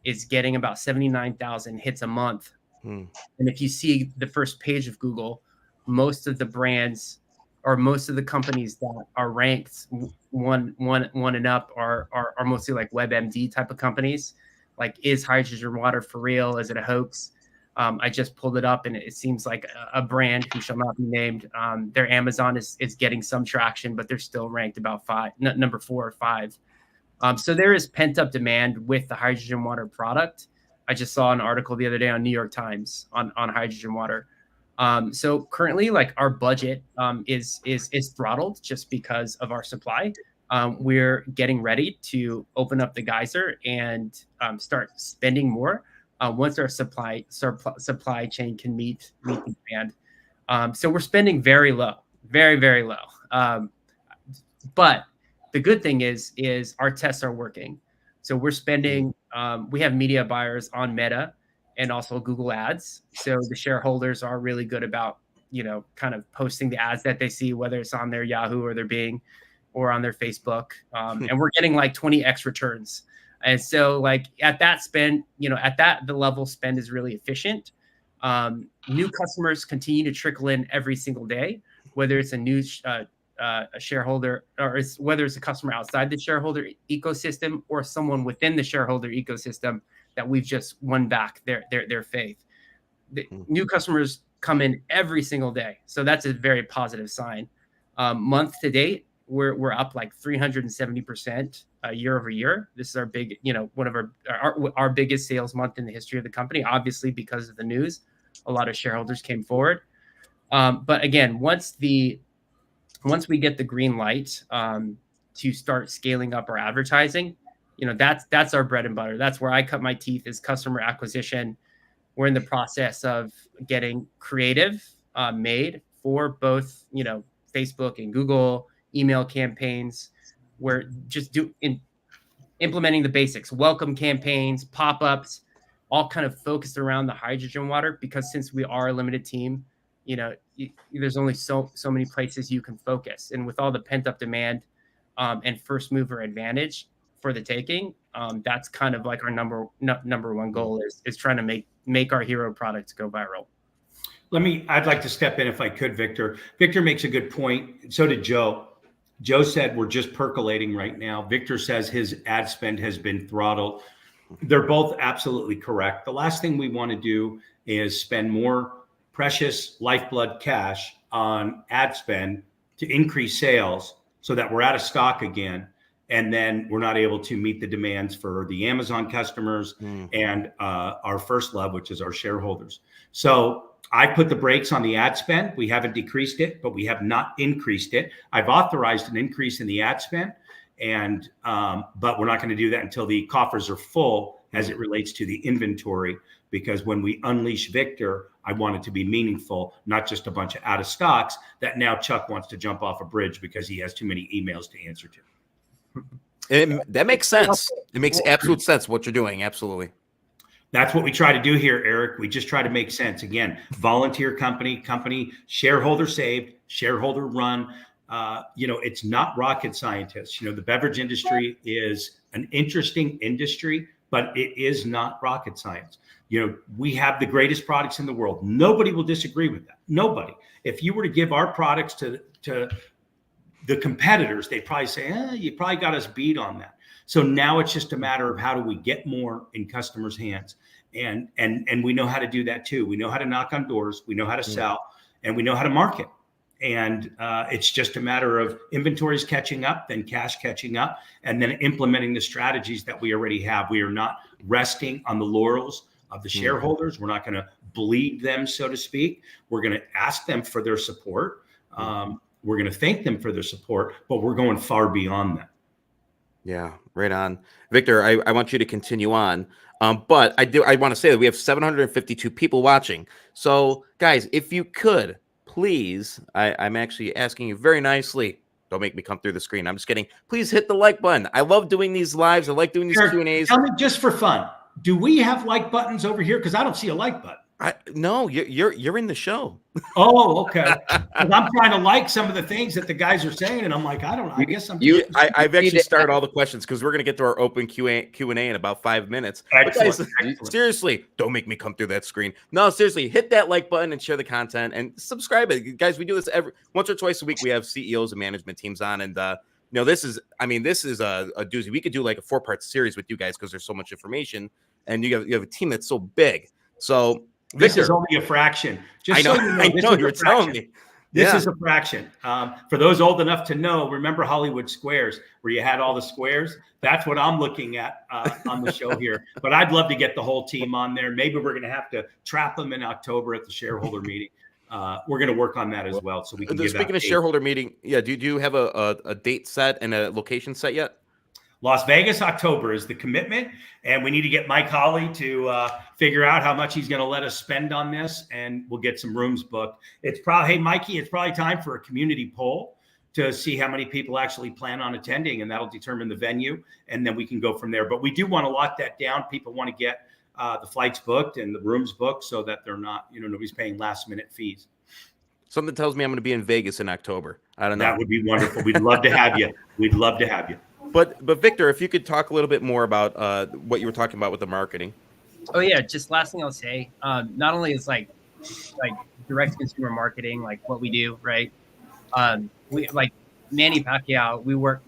is getting about 79,000 hits a month. And if you see the first page of Google, most of the brands or most of the companies that are ranked one and up are mostly like WebMD type of companies. Like, is hydrogen water for real? Is it a hoax? I just pulled it up, and it seems like a brand who shall not be named. Their Amazon is getting some traction, but they're still ranked about number 4 or 5. So there is pent up demand with the hydrogen water product. I just saw an article the other day on New York Times on hydrogen water. So currently, like, our budget is throttled just because of our supply. We're getting ready to open up the geyser and start spending more once our supply chain can meet the demand. So we're spending very low, very, very low. But the good thing is our tests are working. So we're spending. We have media buyers on Meta and also Google Ads. So the shareholders are really good about, kind of posting the ads that they see, whether it's on their Yahoo or their Bing or on their Facebook. And we're getting like 20x returns. And so, like, at that spend, the level spend is really efficient. New customers continue to trickle in every single day, whether it's a new shareholder or whether it's a customer outside the shareholder ecosystem or someone within the shareholder ecosystem that we've just won back their faith. The new customers come in every single day. So that's a very positive sign. Month to date, we're up like 370% year over year. This is our big, one of our biggest sales month in the history of the company, obviously because of the news. A lot of shareholders came forward. But again, once we get the green light to start scaling up our advertising, that's our bread and butter. That's where I cut my teeth, is customer acquisition. We're in the process of getting creative made for both, Facebook and Google, email campaigns. We're just implementing the basics, welcome campaigns, pop-ups, all kind of focused around the hydrogen water, because since we are a limited team, there's only so many places you can focus. And with all the pent-up demand and first mover advantage for the taking, that's kind of like our number one goal is trying to make our hero products go viral. I'd like to step in if I could, Victor. Victor makes a good point. So did Joe. Joe said we're just percolating right now. Victor says his ad spend has been throttled. They're both absolutely correct. The last thing we want to do is spend more precious lifeblood cash on ad spend to increase sales so that we're out of stock again. And then we're not able to meet the demands for the Amazon customers and our first love, which is our shareholders. So I put the brakes on the ad spend. We haven't decreased it, but we have not increased it. I've authorized an increase in the ad spend, but we're not going to do that until the coffers are full as it relates to the inventory, because when we unleash Victor, I want it to be meaningful, not just a bunch of out of stocks that now Chuck wants to jump off a bridge because he has too many emails to answer to. That makes sense. It makes absolute sense what you're doing. Absolutely. That's what we try to do here, Eric. We just try to make sense. Again, volunteer company, shareholder saved, shareholder run. It's not rocket scientists. The beverage industry is an interesting industry, but it is not rocket science. We have the greatest products in the world. Nobody will disagree with that. Nobody. If you were to give our products to the competitors, they'd probably say, you probably got us beat on that. So now it's just a matter of how do we get more in customers' hands. And we know how to do that too. We know how to knock on doors, we know how to sell, and we know how to market. And it's just a matter of inventories catching up, then cash catching up, and then implementing the strategies that we already have. We are not resting on the laurels of the shareholders. We're not going to bleed them, so to speak. We're going to ask them for their support. We're going to thank them for their support, but we're going far beyond that. Yeah, right on. Victor, I want you to continue on. But I want to say that we have 752 people watching. So guys, if you could, please, I'm actually asking you very nicely. Don't make me come through the screen. I'm just kidding. Please hit the like button. I love doing these lives. I like doing these Q&As. Tell me, just for fun, do we have like buttons over here? Because I don't see a like button. No, you're in the show. Oh, okay. I'm trying to like some of the things that the guys are saying, and I'm like, I don't know. I guess I've actually started all the questions because we're gonna get to our open Q&A in about 5 minutes. Excellent. Guys, seriously, don't make me come through that screen. No, seriously, hit that like button and share the content and subscribe it, guys. We do this once or twice a week. We have CEOs and management teams on, and this is a doozy. We could do like a 4-part series with you guys because there's so much information, and you have a team that's so big. So. Victor, this is only a fraction. Just I know. So I know you're telling me. This is a fraction. For those old enough to know, remember Hollywood Squares, where you had all the squares? That's what I'm looking at on the show here. But I'd love to get the whole team on there. Maybe we're going to have to trap them in October at the shareholder meeting. We're going to work on that as well, so we can. Speaking of shareholder meeting, do you have a date set and a location set yet? Las Vegas, October is the commitment, and we need to get Mike Hawley to figure out how much he's going to let us spend on this, and we'll get some rooms booked. It's probably, hey, Mikey, it's probably time for a community poll to see how many people actually plan on attending, and that'll determine the venue, and then we can go from there. But we do want to lock that down. People want to get the flights booked and the rooms booked so that they're not, nobody's paying last-minute fees. Something tells me I'm going to be in Vegas in October. I don't know. That would be wonderful. We'd love to have you. We'd love to have you. But Victor, if you could talk a little bit more about what you were talking about with the marketing. Oh yeah, just last thing I'll say. Not only is like direct consumer marketing, like what we do, right? We like Manny Pacquiao. We work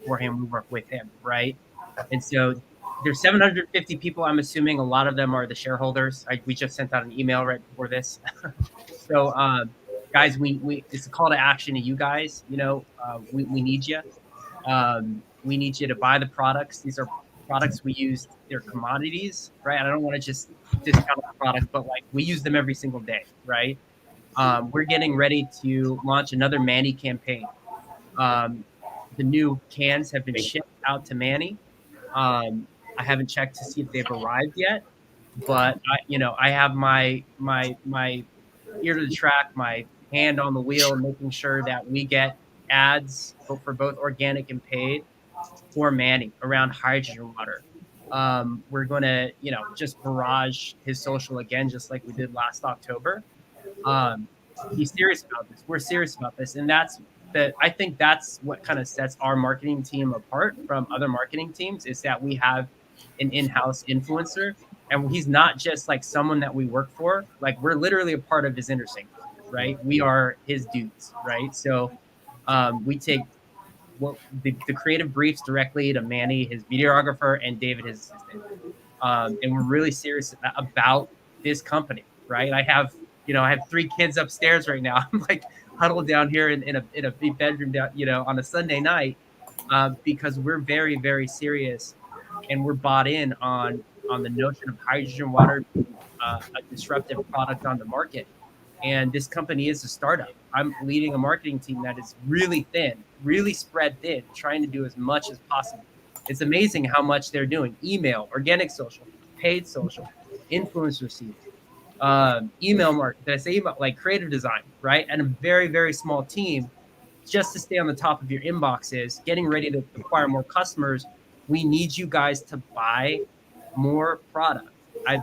for him. We work with him, right? And so there's 750 people. I'm assuming a lot of them are the shareholders. We just sent out an email right before this. So guys, we it's a call to action to you guys. We need you. We need you to buy the products. These are products we use. They're commodities, right? I don't want to just discount the product, but like we use them every single day, right? We're getting ready to launch another Manny campaign. The new cans have been shipped out to Manny. I haven't checked to see if they've arrived yet, but I have my ear to the track, my hand on the wheel, making sure that we get ads for both organic and paid for Manny around hydrogen water. We're going to, just barrage his social again, just like we did last October. He's serious about this. We're serious about this. And I think that's what kind of sets our marketing team apart from other marketing teams, is that we have an in-house influencer, and he's not just like someone that we work for. Like, we're literally a part of his inner circle, right? We are his dudes, right? So we take the creative briefs directly to Manny, his videographer, and David, his assistant. And we're really serious about this company, right? I have 3 kids upstairs right now. I'm like huddled down here in a big bedroom down, on a Sunday night, because we're very, very serious, and we're bought in on the notion of hydrogen water being a disruptive product on the market. And this company is a startup. I'm leading a marketing team that is really thin, really spread thin, trying to do as much as possible. It's amazing how much they're doing. Email, organic social, paid social, influence received, email marketing. Did I say email? Like creative design, right? And a very, very small team just to stay on the top of your inboxes, getting ready to acquire more customers. We need you guys to buy more product.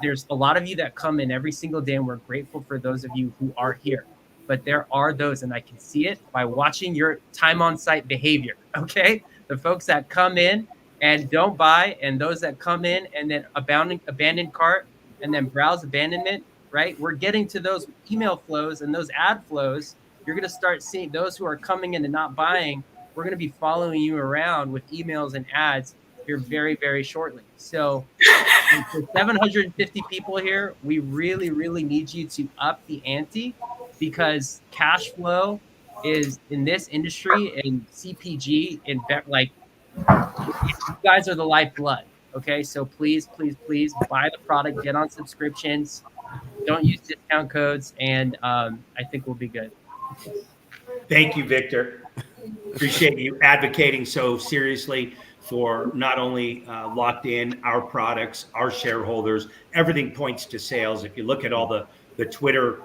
There's a lot of you that come in every single day, and we're grateful for those of you who are here. But there are those, and I can see it by watching your time on site behavior, okay? The folks that come in and don't buy, and those that come in and then abandon cart and then browse abandonment, right? We're getting to those email flows and those ad flows. You're going to start seeing those who are coming in and not buying. We're going to be following you around with emails and ads here very, very shortly. So for 750 people here, we really, really need you to up the ante, because cash flow is in this industry and CPG and like, you guys are the lifeblood. Okay. So please, please, please buy the product, get on subscriptions, don't use discount codes. And I think we'll be good. Thank you, Victor. Appreciate you advocating so seriously for not only Locked In, our products, our shareholders. Everything points to sales. If you look at all the Twitter,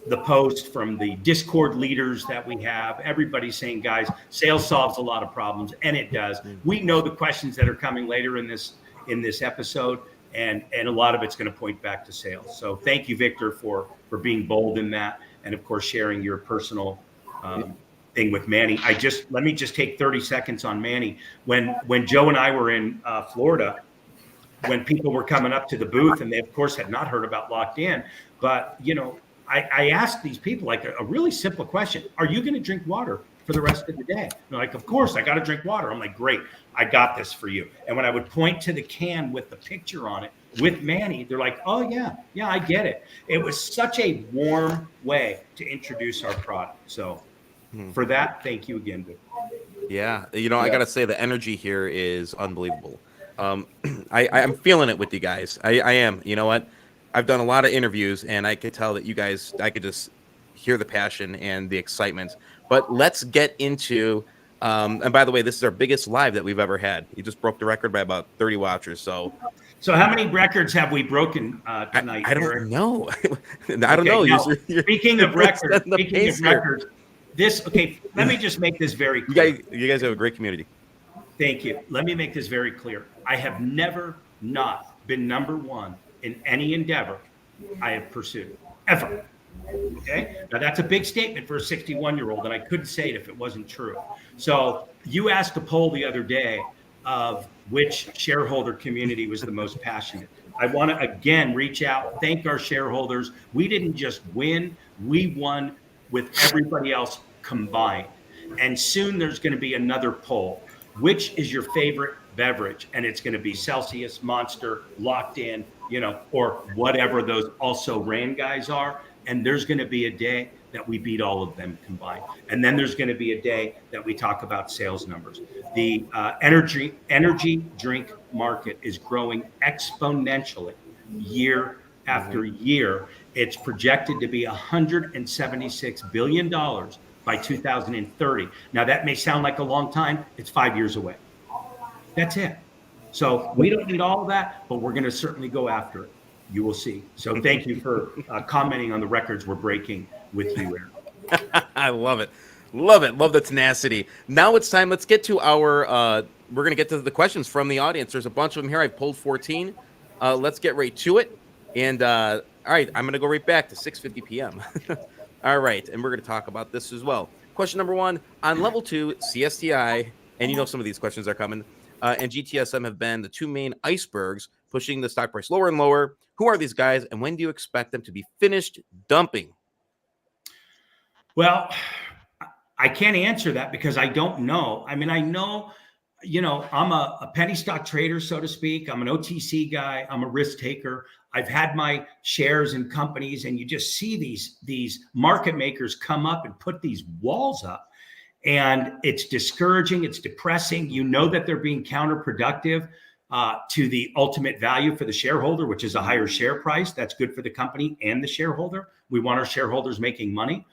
the post from the Discord leaders that we have, everybody's saying, guys, sales solves a lot of problems, and it does. We know the questions that are coming later in this episode, and a lot of it's going to point back to sales. So thank you, Victor, for being bold in that, and of course sharing your personal thing with Manny. Let me just take 30 seconds on Manny. When Joe and I were in Florida, when people were coming up to the booth, and they of course had not heard about Locked In, but I asked these people like a really simple question: are you going to drink water for the rest of the day? They're like, of course, I got to drink water. I'm like, great, I got this for you. And when I would point to the can with the picture on it with Manny, they're like, oh yeah, I get it. It was such a warm way to introduce our product. So for that, thank you again, Vic. Yeah, I gotta say the energy here is unbelievable. I'm feeling it with you guys. I am. You know what? I've done a lot of interviews, and I could tell that you guys, I could just hear the passion and the excitement. But let's get into, and by the way, this is our biggest live that we've ever had. You just broke the record by about 30 watchers. So how many records have we broken tonight? I don't know. I don't know. Now, speaking of records, let me just make this very clear. You guys have a great community. Thank you. Let me make this very clear. I have never not been number one in any endeavor I have pursued, ever. Okay? Now, that's a big statement for a 61-year-old, and I couldn't say it if it wasn't true. So you asked a poll the other day of which shareholder community was the most passionate. I want to, again, reach out, thank our shareholders. We didn't just win. We won with everybody else combined. And soon there's going to be another poll. Which is your favorite beverage? And it's going to be Celsius, Monster, Locked In, or whatever those also ran guys are. And there's going to be a day that we beat all of them combined. And then there's going to be a day that we talk about sales numbers. The energy drink market is growing exponentially year after year. It's projected to be $176 billion by 2030. Now, that may sound like a long time. It's 5 years away. That's it. So we don't need all of that, but we're going to certainly go after it. You will see. So thank you for commenting on the records we're breaking with you, Aaron. I love it. Love it. Love the tenacity. Now it's time. Let's get to our, we're going to get to the questions from the audience. There's a bunch of them here. I've pulled 14. Let's get right to it. And all right, I'm going to go right back to 6:50 p.m. All right. And we're going to talk about this as well. Question number 1, on level 2, CSTI, and some of these questions are coming, and GTSM have been the two main icebergs pushing the stock price lower and lower. Who are these guys, and when do you expect them to be finished dumping? Well, I can't answer that because I don't know. I mean, I know, I'm a penny stock trader, so to speak. I'm an OTC guy. I'm a risk taker. I've had my shares in companies, and you just see these market makers come up and put these walls up, and it's discouraging. It's depressing. You know that they're being counterproductive to the ultimate value for the shareholder, which is a higher share price. That's good for the company and the shareholder. We want our shareholders making money.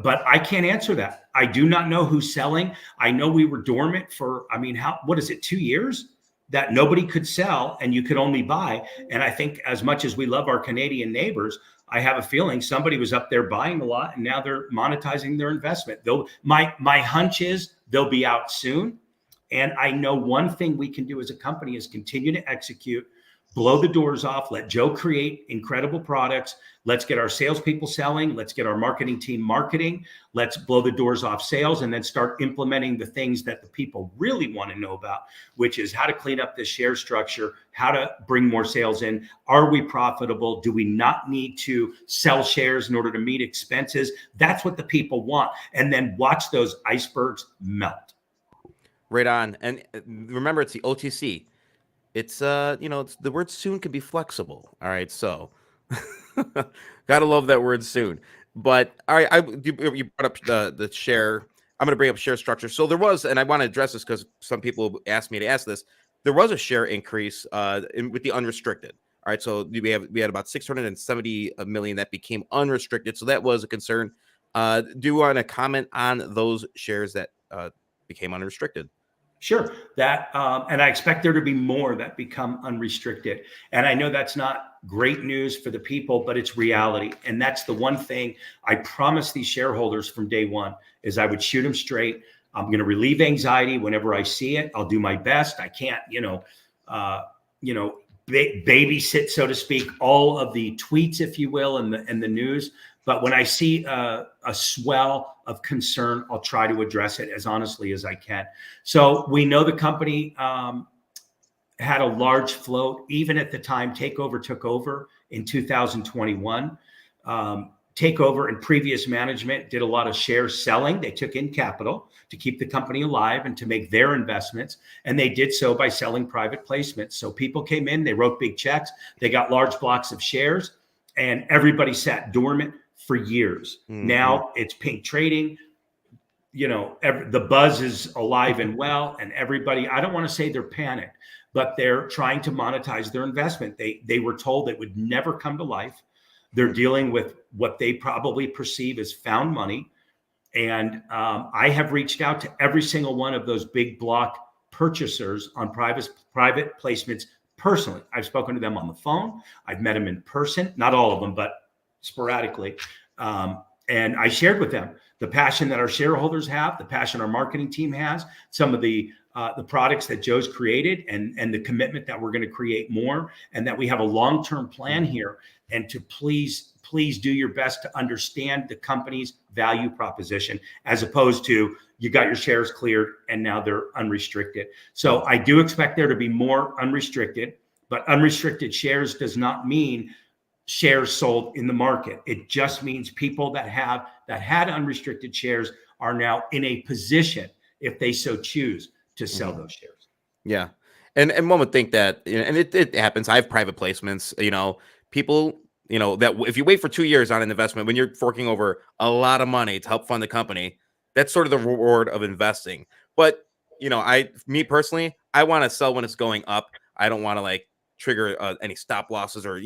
but I can't answer that. I do not know who's selling. I know we were dormant for, I mean, what is it, 2 years that nobody could sell and you could only buy. And I think as much as we love our Canadian neighbors, I have a feeling somebody was up there buying a lot and now they're monetizing their investment. Though my hunch is they'll be out soon. And I know one thing we can do as a company is continue to execute, blow the doors off, let Joe create incredible products. Let's get our salespeople selling. Let's get our marketing team marketing. Let's blow the doors off sales and then start implementing the things that the people really want to know about, which is how to clean up this share structure, how to bring more sales in. Are we profitable? Do we not need to sell shares in order to meet expenses? That's what the people want. And then watch those icebergs melt. Right on. And remember, it's the OTC. It's it's the word soon can be flexible. All right, so gotta love that word soon. But all right, you brought up the share. I'm going to bring up share structure. So there was, and I want to address this because some people asked me to ask this. There was a share increase with the unrestricted. All right, so we had about 670 million that became unrestricted. So that was a concern. Do you want to comment on those shares that became unrestricted? Sure. That, and I expect there to be more that become unrestricted. And I know that's not great news for the people, but it's reality. And that's the one thing I promised these shareholders from day one is I would shoot them straight. I'm going to relieve anxiety whenever I see it. I'll do my best. I can't, babysit, so to speak, all of the tweets, if you will, and the news. But when I see a swell of concern, I'll try to address it as honestly as I can. So we know the company had a large float. Even at the time Takeover took over in 2021. Takeover and previous management did a lot of share selling. They took in capital to keep the company alive and to make their investments. And they did so by selling private placements. So people came in, they wrote big checks, they got large blocks of shares, and everybody sat dormant for years. Mm-hmm. Now it's pink trading. The buzz is alive and well, and everybody, I don't want to say they're panicked, but they're trying to monetize their investment. They were told it would never come to life. They're dealing with what they probably perceive as found money. And I have reached out to every single one of those big block purchasers on private placements personally. I've spoken to them on the phone. I've met them in person, not all of them, but sporadically. And I shared with them the passion that our shareholders have, the passion our marketing team has, some of the products that Joe's created, and the commitment that we're going to create more, and that we have a long-term plan here, and to please do your best to understand the company's value proposition, as opposed to you got your shares cleared and now they're unrestricted. So I do expect there to be more unrestricted, but unrestricted shares does not mean shares sold in the market. It just means people that had unrestricted shares are now in a position, if they so choose, to sell those shares. Yeah. And one would think that, and it happens. I have private placements, people, that if you wait for 2 years on an investment, when you're forking over a lot of money to help fund the company, that's sort of the reward of investing. But, me personally, I want to sell when it's going up. I don't want to trigger any stop losses or,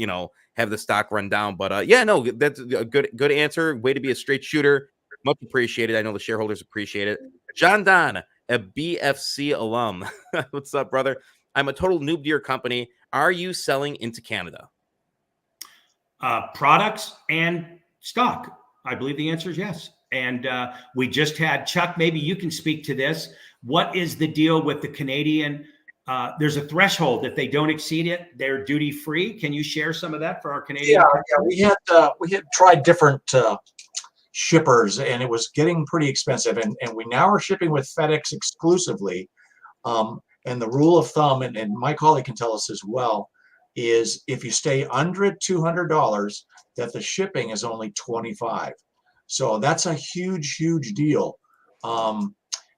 have the stock run down. But that's a good answer. Way to be a straight shooter. Much appreciated. I know the shareholders appreciate it. John Don, a BFC alum. What's up, brother? I'm a total noob to your company. Are you selling into Canada? Products and stock. I believe the answer is yes. And we just had Chuck, maybe you can speak to this. What is the deal with the Canadian? There's a threshold. If they don't exceed it, they're duty free. Can you share some of that for our Canadian? Yeah. We had tried different shippers, and it was getting pretty expensive. And we now are shipping with FedEx exclusively. And the rule of thumb, and my colleague can tell us as well, is if you stay under $200, that the shipping is only $25. So that's a huge deal.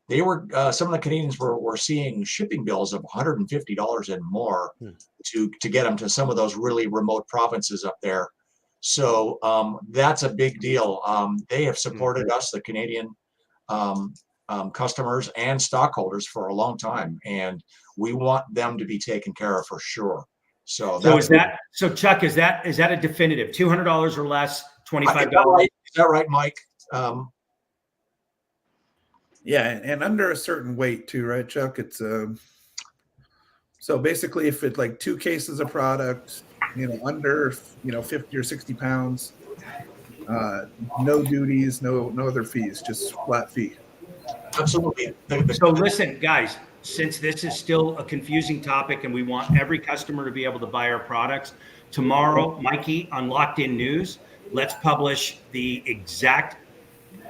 They were some of the Canadians were seeing shipping bills of $150 and more to get them to some of those really remote provinces up there. So that's a big deal. They have supported us, the Canadian customers and stockholders, for a long time, and we want them to be taken care of for sure. So Chuck, is that a definitive $200 or less, $25? Is that right, Mike? Yeah, and under a certain weight too, right, Chuck? It's so basically if it's like 2 cases of product, under 50 or 60 pounds, no duties, no other fees, just flat fee. Absolutely. So listen, guys, since this is still a confusing topic and we want every customer to be able to buy our products, tomorrow, Mikey, on Locked In News, let's publish the exact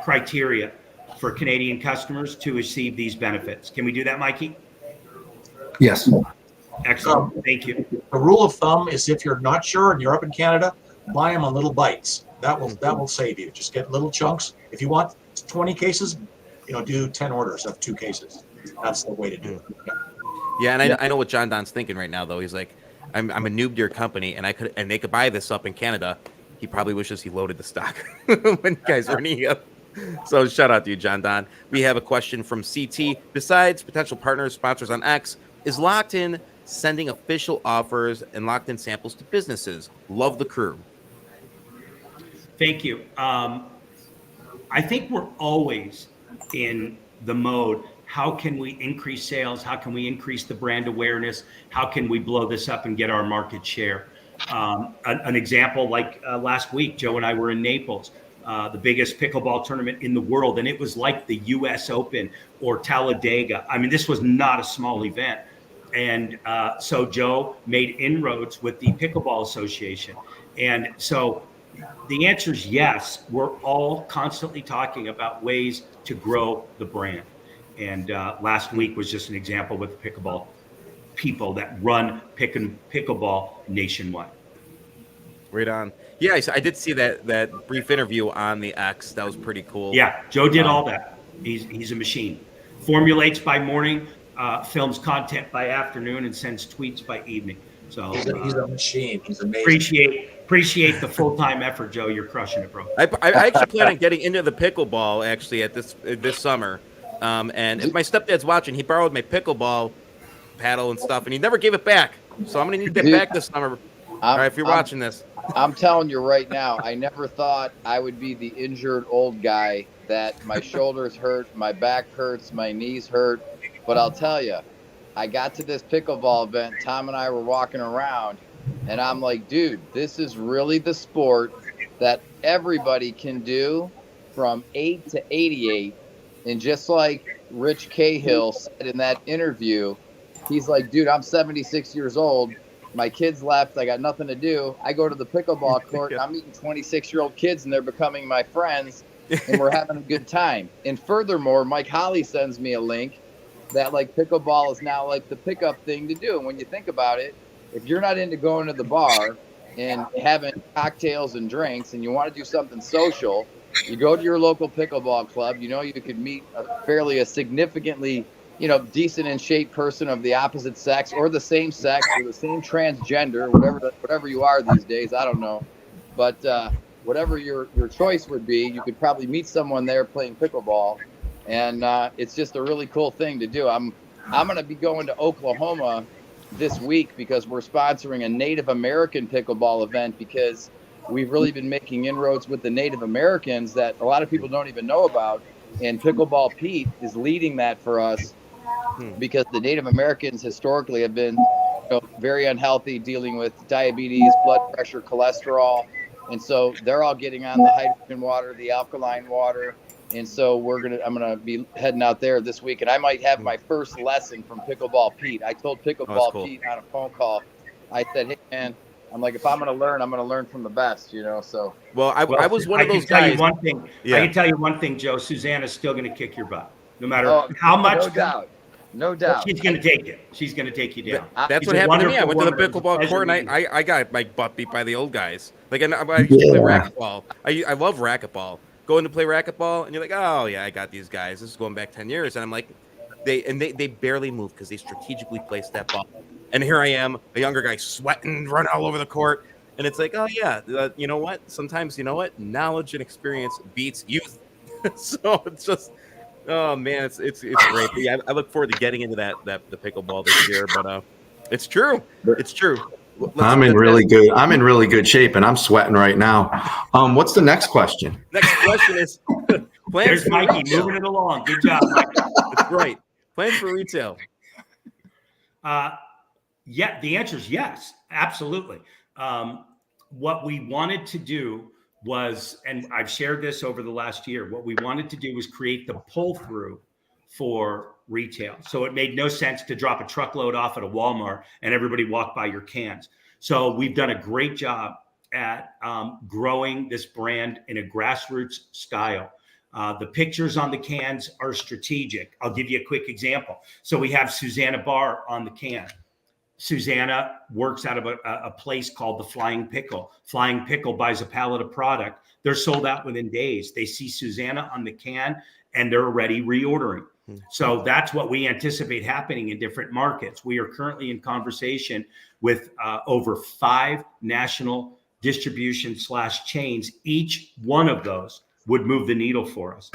criteria for Canadian customers to receive these benefits. Can we do that, Mikey? Yes. Excellent. Thank you. The rule of thumb is if you're not sure and you're up in Canada, buy them on little bites. That will save you. Just get little chunks. If you want 20 cases, do 10 orders of 2 cases. That's the way to do it. Yeah, and I know what John Don's thinking right now, though. He's like, I'm a noob to your company, and they could buy this up in Canada. He probably wishes he loaded the stock when you guys are earning up. So shout out to you, John Don. We have a question from CT. Besides potential partners, sponsors on X, is Locked In sending official offers and Locked In samples to businesses? Love the crew. Thank you. I think we're always in the mode, how can we increase sales? How can we increase the brand awareness? How can we blow this up and get our market share? An example, like last week, Joe and I were in Naples, the biggest pickleball tournament in the world, and it was like the US Open or Talladega. I mean, this was not a small event. And so Joe made inroads with the Pickleball Association. And so the answer is yes. We're all constantly talking about ways to grow the brand. And last week was just an example with the pickleball people that run pickleball nationwide. Right on. Yeah, I did see that brief interview on the X. That was pretty cool. Yeah, Joe did all that. He's a machine. Formulates by morning, films content by afternoon, and sends tweets by evening. So he's a machine. He's amazing. Appreciate the full-time effort, Joe. You're crushing it, bro. I actually plan on getting into the pickleball actually at this summer. And if my stepdad's watching, he borrowed my pickleball paddle and stuff, and he never gave it back. So I'm gonna need to get back this summer. All right, if you're watching this. I'm telling you right now, I never thought I would be the injured old guy that my shoulders hurt, my back hurts, my knees hurt. But I'll tell you, I got to this pickleball event. Tom and I were walking around, and I'm like, dude, this is really the sport that everybody can do from 8 to 88. And just like Rich Cahill said in that interview, he's like, dude, I'm 76 years old. My kids left. I got nothing to do. I go to the pickleball court, and I'm meeting 26-year-old kids, and they're becoming my friends, and we're having a good time. And furthermore, Mike Holly sends me a link that, like, pickleball is now, like, the pickup thing to do. And when you think about it, if you're not into going to the bar and having cocktails and drinks and you want to do something social, you go to your local pickleball club. You could meet a significantly decent in shape person of the opposite sex or the same sex or the same transgender, whatever you are these days. I don't know. But whatever your choice would be, you could probably meet someone there playing pickleball. And it's just a really cool thing to do. I'm going to be going to Oklahoma this week because we're sponsoring a Native American pickleball event because we've really been making inroads with the Native Americans that a lot of people don't even know about. And Pickleball Pete is leading that for us because the Native Americans historically have been very unhealthy, dealing with diabetes, blood pressure, cholesterol. And so they're all getting on the hydrogen water, the alkaline water. And so I'm gonna be heading out there this week, and I might have my first lesson from Pickleball Pete. I told Pickleball Pete on a phone call, I said, "Hey man, I'm like, if I'm gonna learn from the best, So well, I was one of those guys. I can tell you one thing, Joe. Susanna's still gonna kick your butt, no matter how much. No doubt. She's gonna take it. She's gonna take you down. That's what happened to me. I went to the pickleball court, and I got my butt beat by the old guys. Like I used to play racquetball. I love racquetball. Going to play racquetball, and you're like, oh yeah, I got these guys. This is going back 10 years, and I'm like, they barely move because they strategically placed that ball. And here I am, a younger guy, sweating, running all over the court, and it's like, oh yeah, you know what? Sometimes knowledge and experience beats youth. So it's just, oh man, it's great. But yeah, I look forward to getting into the pickleball this year. But it's true. It's true. I'm in really good shape, and I'm sweating right now. What's the next question? Next question is, Plans There's for Mikey retail. moving it along. Good job, Mikey. That's right. Plans for retail. Yeah, the answer is yes, absolutely. What we wanted to do was, and I've shared this over the last year, what we wanted to do was create the pull through for retail. So it made no sense to drop a truckload off at a Walmart and everybody walk by your cans. So we've done a great job at growing this brand in a grassroots style. The pictures on the cans are strategic. I'll give you a quick example. So we have Susanna Bar on the can. Susanna works out of a place called the Flying Pickle. Flying Pickle buys a pallet of product. They're sold out within days. They see Susanna on the can and they're already reordering. So that's what we anticipate happening in different markets. We are currently in conversation with over 5 national distribution / chains. Each one of those would move the needle for us.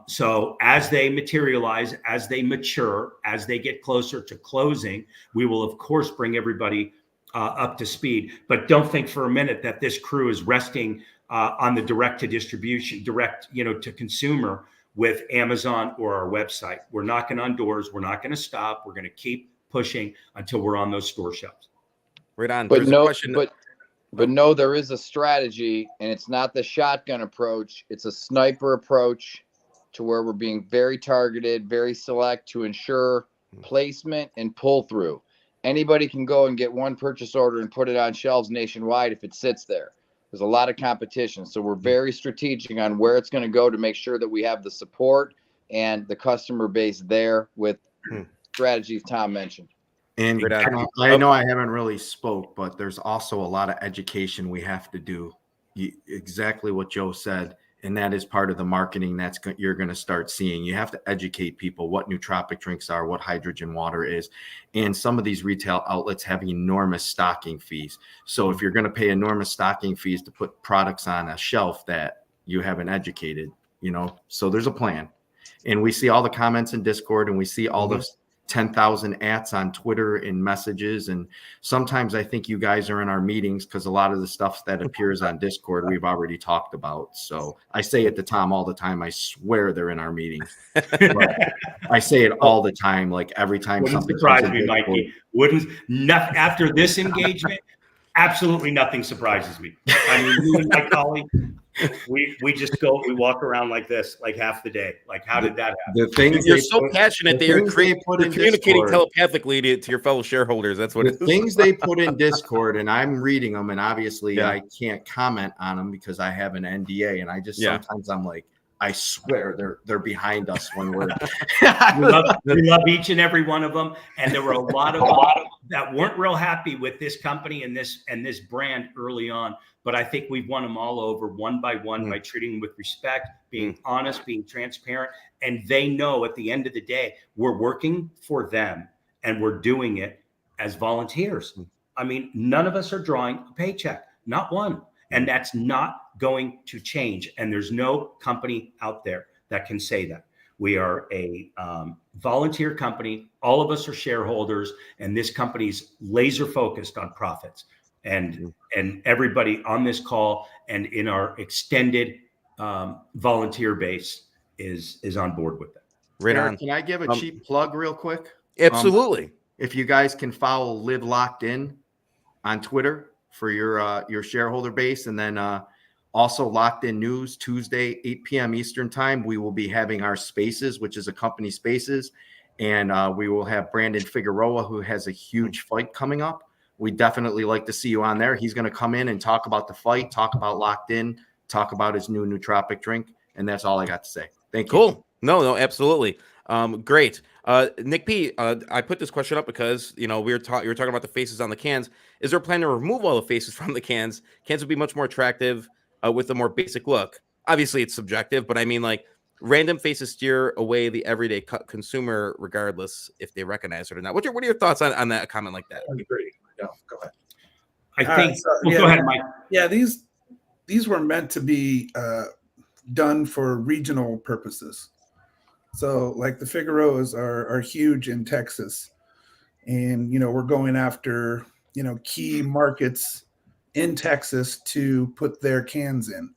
So as they materialize, as they mature, as they get closer to closing, we will of course bring everybody up to speed. But don't think for a minute that this crew is resting on the direct to distribution, direct, to consumer with Amazon or our website. We're knocking on doors. We're not going to stop. We're going to keep pushing until we're on those store shelves. Right on. But There's a no, question. but no, there is a strategy, and it's not the shotgun approach. It's a sniper approach to where we're being very targeted, very select to ensure placement and pull through. Anybody can go and get one purchase order and put it on shelves nationwide if it sits there. There's a lot of competition. So we're very strategic on where it's going to go to make sure that we have the support and the customer base there with strategies Tom mentioned. And I know I haven't really spoke, but there's also a lot of education we have to do. Exactly what Joe said. And that is part of the marketing you're going to start seeing. You have to educate people what nootropic drinks are, what hydrogen water is. And some of these retail outlets have enormous stocking fees. So if you're going to pay enormous stocking fees to put products on a shelf that you haven't educated, so there's a plan. And we see all the comments in Discord, and we see all those 10,000 ats on Twitter and messages. And sometimes I think you guys are in our meetings because a lot of the stuff that appears on Discord, we've already talked about. So I say it to Tom all the time. I swear they're in our meetings. I say it all the time, like every time something surprise me, Mikey. After this engagement, absolutely nothing surprises me. I mean, you and my colleague, we just walk around like this, like half the day. Like, how did that happen? You're so passionate that you're communicating telepathically to your fellow shareholders. That's what the things they put in Discord, and I'm reading them, and obviously I can't comment on them because I have an NDA, and I just sometimes I'm like, I swear they're behind us when we're. we love each and every one of them, and there were a lot of them that weren't real happy with this company and this brand early on. But I think we've won them all over one by one by treating them with respect, being honest, being transparent, and they know at the end of the day we're working for them and we're doing it as volunteers. I mean, none of us are drawing a paycheck, not one. And that's not going to change. And there's no company out there that can say that. We are a volunteer company. All of us are shareholders, and this company's laser focused on profits. And everybody on this call and in our extended volunteer base is on board with that. Right on. Can I give a cheap plug real quick? Absolutely. If you guys can follow Live Locked In on Twitter for your shareholder base, and then also Locked In News Tuesday, 8 p.m. Eastern time, we will be having our Spaces, which is a company Spaces, and we will have Brandon Figueroa, who has a huge fight coming up. We definitely like to see you on there. He's going to come in and talk about the fight, talk about Locked In, talk about his new nootropic drink, and that's all I got to say. Thank you. Cool. No, absolutely. Great. Nick P, I put this question up because, you were talking about the faces on the cans. Is there a plan to remove all the faces from the cans? Cans would be much more attractive with a more basic look. Obviously, it's subjective, but I mean, like, random faces steer away the everyday consumer, regardless if they recognize it or not. What are your thoughts on that comment like that? I agree. No, go ahead. I think. Go ahead, Mike. Yeah, these were meant to be done for regional purposes. So, like, the Figueroas are huge in Texas, and we're going after key markets in Texas to put their cans in.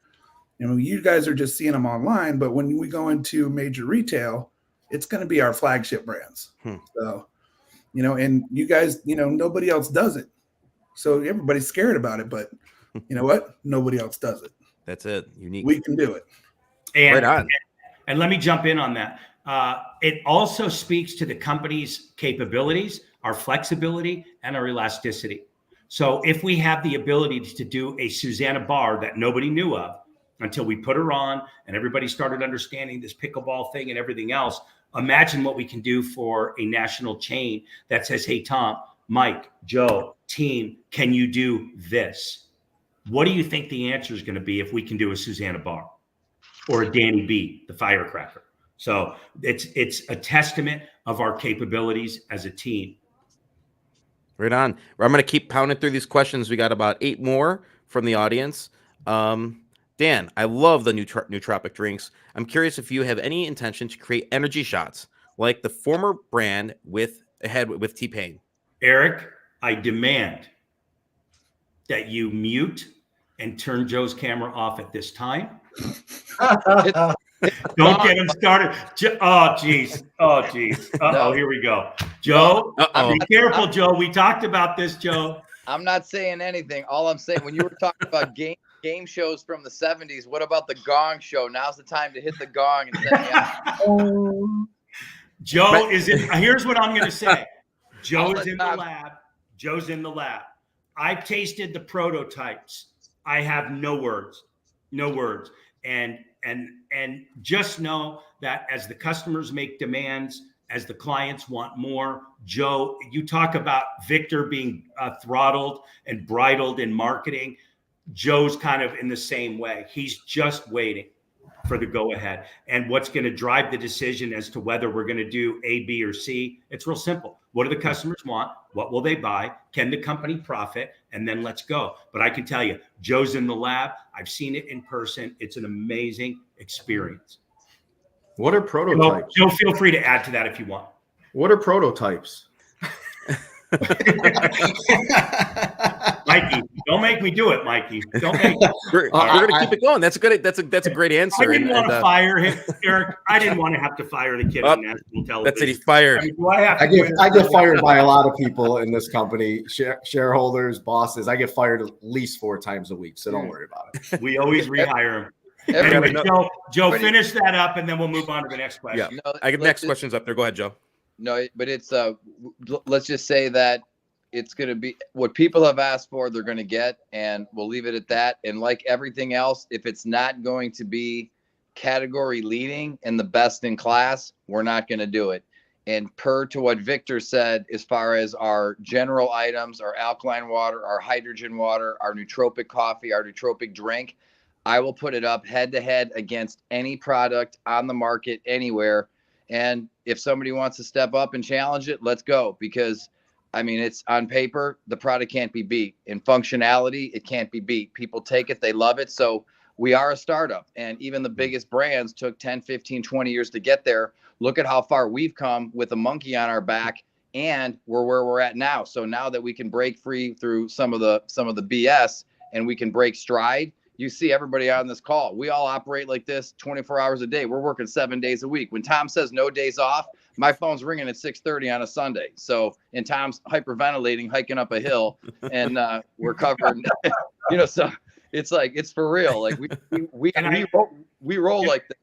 You know, you guys are just seeing them online, but when we go into major retail, it's going to be our flagship brands. So, you know, and you guys, you know, nobody else does it. So everybody's scared about it, but you know what? Nobody else does it. That's it. Unique. We can do it. And, Right on. and let me jump in on that. It also speaks to the company's capabilities, our flexibility, and our elasticity. So if we have the ability to do a Susanna bar that nobody knew of until we put her on and everybody started understanding this pickleball thing and everything else, imagine what we can do for a national chain that says, hey, Tom, Mike, Joe, team, can you do this? What do you think the answer is going to be if we can do a Susanna bar or a Danny B, the firecracker? So it's a testament of our capabilities as a team. Right on. I'm going to keep pounding through these questions. We got about 8 more from the audience. Dan, I love the nootropic drinks. I'm curious if you have any intention to create energy shots like the former brand with T-Pain. Eric, I demand that you mute and turn Joe's camera off at this time. Don't get him started. Oh, geez. Oh, geez. Uh-oh, here we go. Joe, be careful, Joe. We talked about this, Joe. I'm not saying anything. All I'm saying, when you were talking about game shows from the 70s, what about the gong show? Now's the time to hit the gong and send me out. Joe is in. Here's what I'm going to say. Joe is in the lab. Joe's in the lab. I've tasted the prototypes. I have no words. And just know that as the customers make demands, as the clients want more, Joe, you talk about Victor being throttled and bridled in marketing. Joe's kind of in the same way. He's just waiting for the go ahead. And what's going to drive the decision as to whether we're going to do A, B, or C? It's real simple. What do the customers want? What will they buy? Can the company profit? And then let's go. But I can tell you, Joe's in the lab. I've seen it in person. It's an amazing experience. What are prototypes? Joe, feel free to add to that if you want. What are prototypes? Mikey, don't make me do it, Mikey. Don't make me. We're going to keep it going. That's a great answer. I didn't want to fire him, Eric. I didn't want to have to fire the kid on national television. That's it. He's fired. I get fired by a lot of people in this company, shareholders, bosses. I get fired at least 4 times a week, so don't worry about it. We always rehire him. Anyway, Joe, finish that up, and then we'll move on to the next question. Yeah, I get next questions up there. Go ahead, Joe. No, but it's let's just say that it's going to be what people have asked for, they're going to get, and we'll leave it at that. And like everything else, if it's not going to be category leading and the best in class, we're not going to do it. And per to what Victor said, as far as our general items, our alkaline water, our hydrogen water, our nootropic coffee, our nootropic drink, I will put it up head to head against any product on the market anywhere. And if somebody wants to step up and challenge it, let's go. Because I mean, it's on paper, the product can't be beat. In functionality, it can't be beat. People take it, they love it. So we are a startup, and even the biggest brands took 10, 15, 20 years to get there. Look at how far we've come with a monkey on our back, and we're where we're at now. So now that we can break free through some of the BS and we can break stride, you see everybody on this call. We all operate like this 24 hours a day. We're working 7 days a week. When Tom says no days off, my phone's ringing at 6:30 on a Sunday. So, and Tom's hyperventilating, hiking up a hill, and we're covered. So it's like, it's for real. Like we roll like that.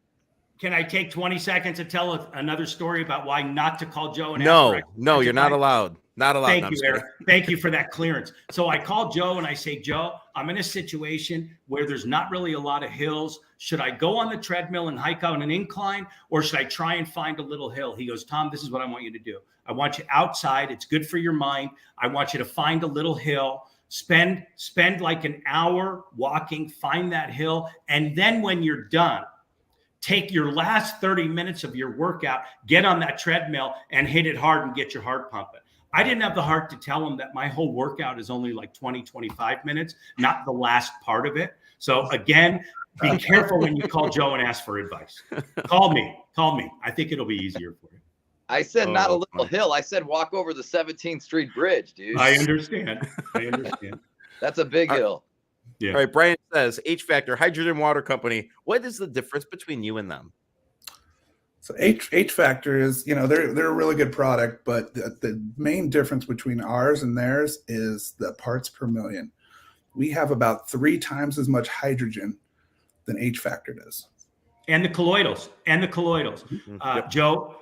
Can I take 20 seconds to tell another story about why not to call Joe? And No, you're not allowed. Not allowed. Thank you, Eric. Thank you for that clearance. So I call Joe and I say, Joe, I'm in a situation where there's not really a lot of hills. Should I go on the treadmill and hike on an incline, or should I try and find a little hill? He goes, Tom, this is what I want you to do. I want you outside. It's good for your mind. I want you to find a little hill, spend like an hour walking, find that hill. And then when you're done, take your last 30 minutes of your workout, get on that treadmill and hit it hard and get your heart pumping. I didn't have the heart to tell him that my whole workout is only like 20, 25 minutes, not the last part of it. So again, be careful when you call Joe and ask for advice. Call me. I think it'll be easier for you. I said not a little hill. I said walk over the 17th Street Bridge, dude. I understand. That's a big hill. Yeah. All right. Brian says H Factor Hydrogen Water Company. What is the difference between you and them? So H Factor is, they're a really good product, but the main difference between ours and theirs is the parts per million. We have about 3 times as much hydrogen than H Factor does. And the colloidals. Yep. Joe,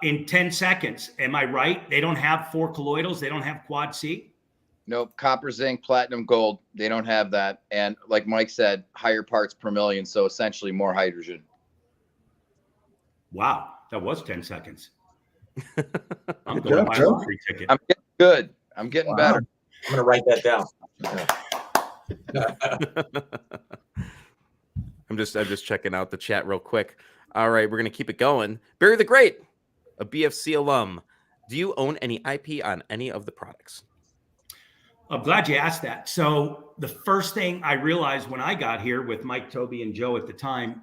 in 10 seconds, am I right? They don't have 4 colloidals. They don't have quad C. Nope. Copper, zinc, platinum, gold. They don't have that. And like Mike said, higher parts per million. So essentially more hydrogen. Wow. That was 10 seconds. I'm Good going to job, buy a Joe. lottery ticket. I'm getting good. I'm getting better. I'm going to write that down. I'm just checking out the chat real quick. All right, we're gonna keep it going. Barry the Great, a BFC alum. Do you own any IP on any of the products? I'm glad you asked that. So the first thing I realized when I got here with Mike, Toby, and Joe at the time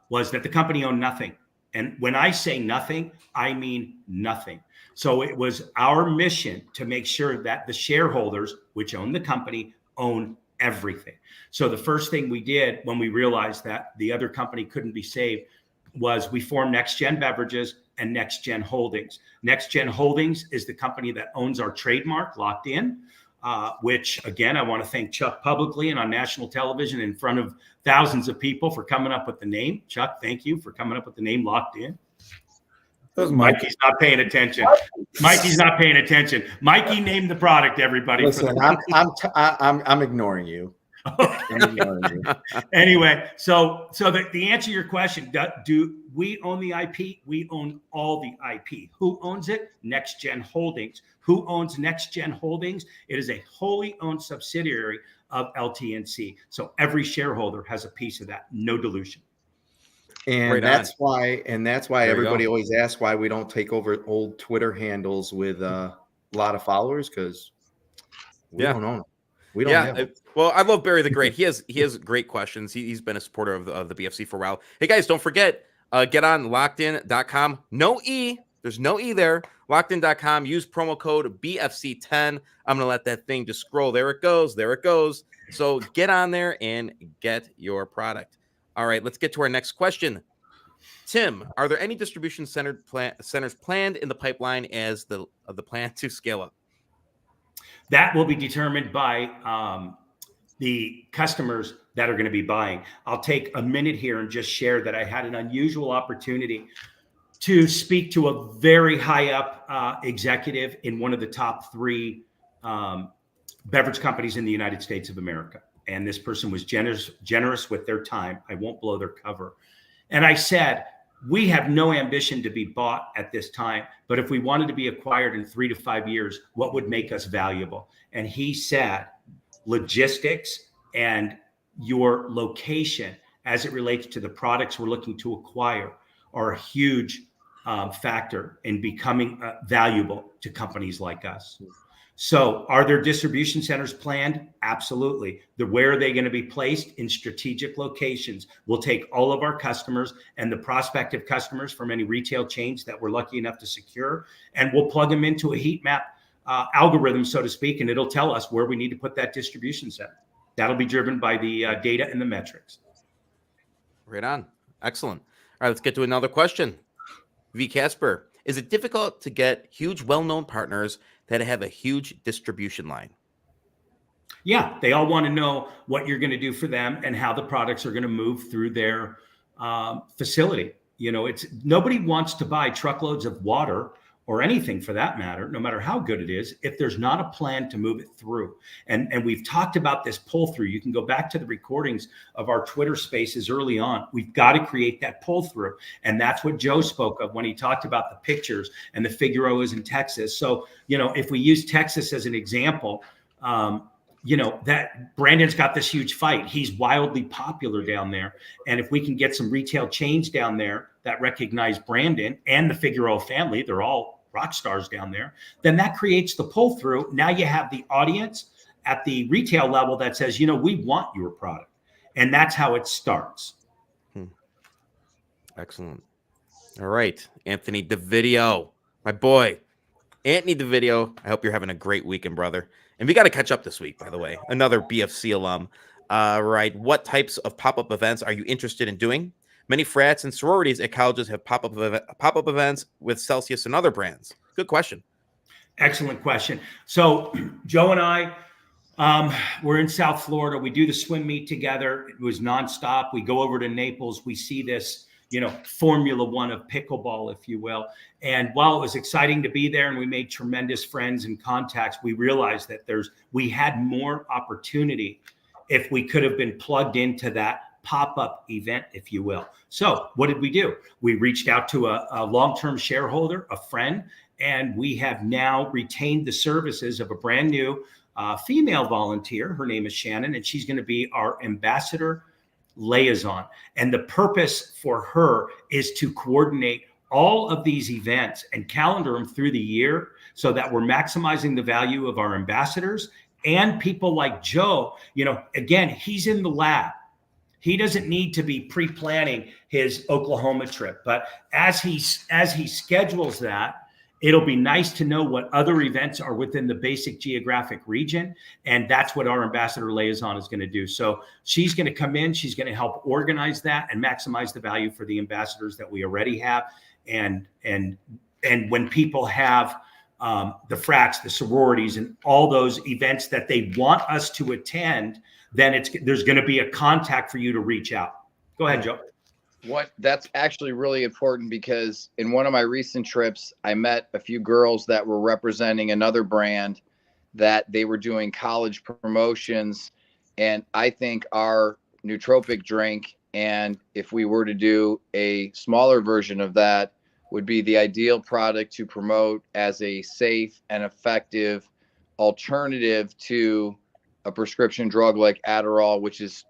was that the company owned nothing. And when I say nothing, I mean nothing. So it was our mission to make sure that the shareholders, which own the company, own everything. So the first thing we did when we realized that the other company couldn't be saved was we formed Next Gen Beverages and Next Gen Holdings. Next Gen Holdings is the company that owns our trademark, Locked In, which, again, I want to thank Chuck publicly and on national television in front of thousands of people for coming up with the name. Chuck, thank you for coming up with the name Locked In. Mikey's not paying attention. Mikey's not paying attention. Mikey named the product, everybody. Listen, I'm ignoring you. I'm ignoring you. Anyway, so the answer to your question, do we own the IP? We own all the IP. Who owns it? Next Gen Holdings. Who owns Next Gen Holdings? It is a wholly owned subsidiary of LTNC. So every shareholder has a piece of that. No dilution. And Right that's why everybody go. always asks why we don't take over old Twitter handles with a lot of followers, because we don't own them. We don't have them. Well, I love Barry the Great. He has great questions. He's been a supporter of the BFC for a while. Hey guys, don't forget, get on lockedin.com. No E. There's no E there. Lockedin.com. Use promo code BFC10. I'm gonna let that thing just scroll. There it goes. There it goes. So get on there and get your product. All right, let's get to our next question. Tim, are there any distribution centers planned in the pipeline as the plan to scale up? That will be determined by the customers that are going to be buying. I'll take a minute here and just share that I had an unusual opportunity to speak to a very high up executive in one of the top 3 beverage companies in the United States of America. And this person was generous with their time. I won't blow their cover. And I said, we have no ambition to be bought at this time, but if we wanted to be acquired in 3 to 5 years, what would make us valuable? And he said, logistics and your location as it relates to the products we're looking to acquire are a huge factor in becoming valuable to companies like us. So are there distribution centers planned? Absolutely. Where are they going to be placed? In strategic locations. We'll take all of our customers and the prospective customers from any retail chains that we're lucky enough to secure, and we'll plug them into a heat map algorithm, so to speak, and it'll tell us where we need to put that distribution center. That'll be driven by the data and the metrics. Right on. Excellent. All right, let's get to another question. V. Casper, is it difficult to get huge, well-known partners that have a huge distribution line? Yeah, they all want to know what you're going to do for them and how the products are going to move through their facility. It's nobody wants to buy truckloads of water or anything for that matter, no matter how good it is, if there's not a plan to move it through. And we've talked about this pull through. You can go back to the recordings of our Twitter spaces early on. We've got to create that pull through. And that's what Joe spoke of when he talked about the pictures and the Figueroas in Texas. So, if we use Texas as an example, that Brandon's got this huge fight. He's wildly popular down there. And if we can get some retail chains down there that recognize Brandon and the Figueroa family, they're all rock stars down there, then that creates the pull through. Now you have the audience at the retail level that says, we want your product. And that's how it starts. Excellent. All right. Anthony DeVideo, my boy. Anthony DeVideo, I hope you're having a great weekend, brother. And we got to catch up this week, by the way. Another BFC alum. Right. What types of pop-up events are you interested in doing? Many frats and sororities at colleges have pop-up events with Celsius and other brands. Good question. Excellent question. So Joe and I, we're in South Florida. We do the swim meet together. It was nonstop. We go over to Naples. We see this, Formula One of pickleball, if you will. And while it was exciting to be there and we made tremendous friends and contacts, we realized that we had more opportunity if we could have been plugged into that pop-up event, if you will. So what did we do? We reached out to a long-term shareholder, a friend, and we have now retained the services of a brand new female volunteer. Her name is Shannon, and she's going to be our ambassador liaison. And the purpose for her is to coordinate all of these events and calendar them through the year so that we're maximizing the value of our ambassadors and people like Joe. Again, he's in the lab. He doesn't need to be pre-planning his Oklahoma trip, but as he schedules that, it'll be nice to know what other events are within the basic geographic region. And that's what our ambassador liaison is going to do. So she's going to come in, she's going to help organize that and maximize the value for the ambassadors that we already have. And when people have the frats, the sororities, and all those events that they want us to attend, then there's going to be a contact for you to reach out. Go ahead, Joe. That's actually really important, because in one of my recent trips, I met a few girls that were representing another brand that they were doing college promotions. And I think our nootropic drink, and if we were to do a smaller version of that, would be the ideal product to promote as a safe and effective alternative to a prescription drug like Adderall, which is,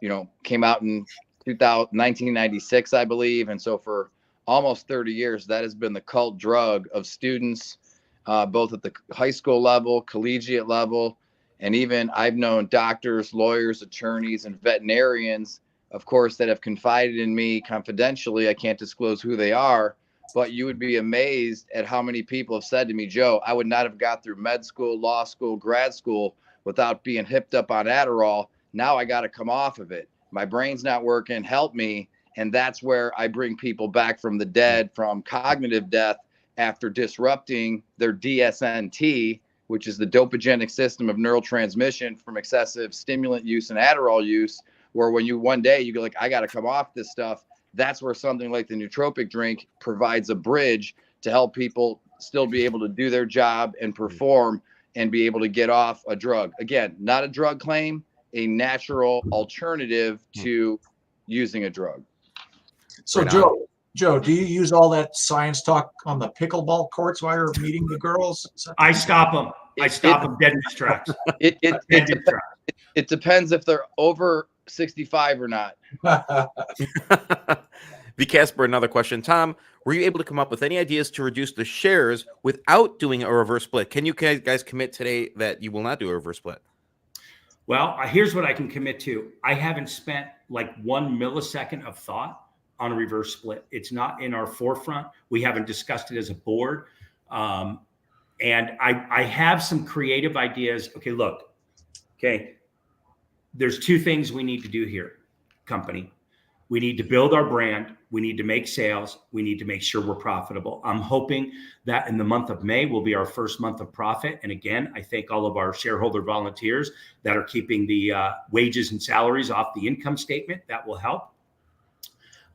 came out in 1996, I believe. And so for almost 30 years, that has been the cult drug of students, both at the high school level, collegiate level, and even I've known doctors, lawyers, attorneys, and veterinarians, of course, that have confided in me confidentially. I can't disclose who they are, but you would be amazed at how many people have said to me, Joe, I would not have got through med school, law school, grad school without being hipped up on Adderall. Now I got to come off of it. My brain's not working, help me. And that's where I bring people back from the dead, from cognitive death, after disrupting their DSNT, which is the dopogenic system of neurotransmission from excessive stimulant use and Adderall use, where when you one day you go like, I got to come off this stuff. That's where something like the nootropic drink provides a bridge to help people still be able to do their job and perform and be able to get off a drug. Again, not a drug claim, a natural alternative to using a drug. So Right Joe, do you use all that science talk on the pickleball courts while you're meeting the girls? I stop them. I stop them dead in his tracks. It depends if they're over 65 or not. V. Casper, another question. Tom, were you able to come up with any ideas to reduce the shares without doing a reverse split? Can you guys commit today that you will not do a reverse split? Well, here's what I can commit to. I haven't spent like 1 millisecond of thought on a reverse split. It's not in our forefront. We haven't discussed it as a board. And I have some creative ideas. Okay, look. Okay. There's two things we need to do here, company. We need to build our brand. We need to make sales. We need to make sure we're profitable. I'm hoping that in the month of May will be our first month of profit. And again, I thank all of our shareholder volunteers that are keeping the wages and salaries off the income statement. That will help.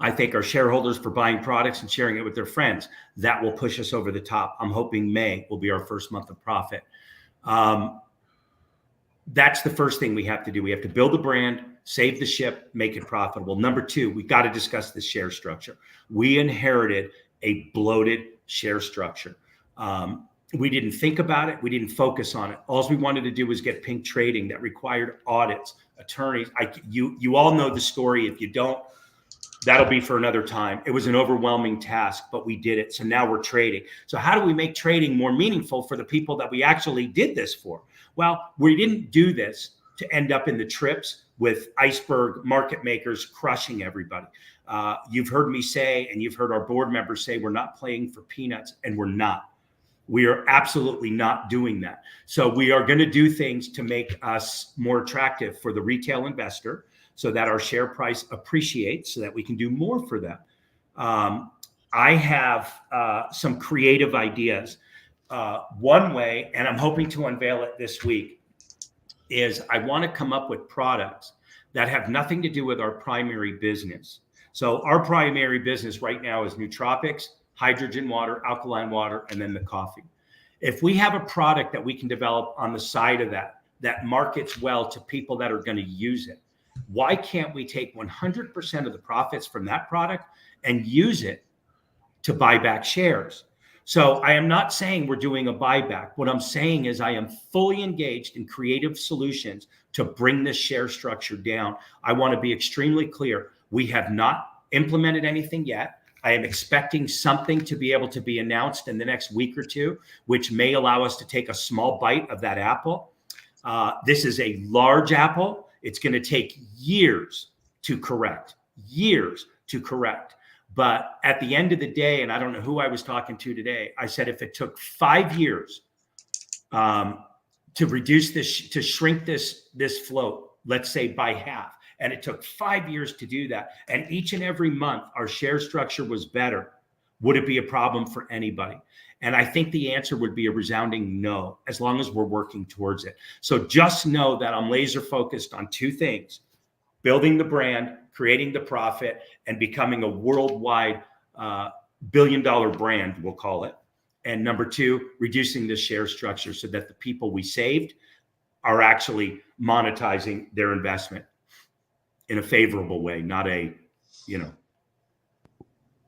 I thank our shareholders for buying products and sharing it with their friends. That will push us over the top. I'm hoping May will be our first month of profit. That's the first thing we have to do. We have to build the brand, save the ship, make it profitable. Number two, we got to discuss the share structure. We inherited a bloated share structure. We didn't think about it. We didn't focus on it. All we wanted to do was get pink trading that required audits, attorneys. You all know the story. If you don't, that'll be for another time. It was an overwhelming task, but we did it. So now we're trading. So how do we make trading more meaningful for the people that we actually did this for? Well, we didn't do this to end up in the trips with iceberg market makers crushing everybody. You've heard me say, and you've heard our board members say, we're not playing for peanuts, and we're not. We are absolutely not doing that. So we are going to do things to make us more attractive for the retail investor. so that our share price appreciates so that we can do more for them. I have some creative ideas. One way, and I'm hoping to unveil it this week, is I want to come up with products that have nothing to do with our primary business. So our primary business right now is nootropics, hydrogen water, alkaline water, and then the coffee. If we have a product that we can develop on the side of that markets well to people that are going to use it, why can't we take 100% of the profits from that product and use it to buy back shares? So I am not saying we're doing a buyback. What I'm saying is I am fully engaged in creative solutions to bring this share structure down. I want to be extremely clear. We have not implemented anything yet. I am expecting something to be able to be announced in the next week or two, which may allow us to take a small bite of that apple. This is a large apple. It's going to take years to correct. But at the end of the day, and I don't know who I was talking to today, I said if it took 5 years to reduce this, to shrink this float, let's say by half, and it took 5 years to do that, and each and every month our share structure was better, would it be a problem for anybody? And I think the answer would be a resounding no, as long as we're working towards it. So just know that I'm laser focused on two things: building the brand, creating the profit, and becoming a worldwide billion-dollar brand, we'll call it. And number two, reducing the share structure so that the people we saved are actually monetizing their investment in a favorable way, not a,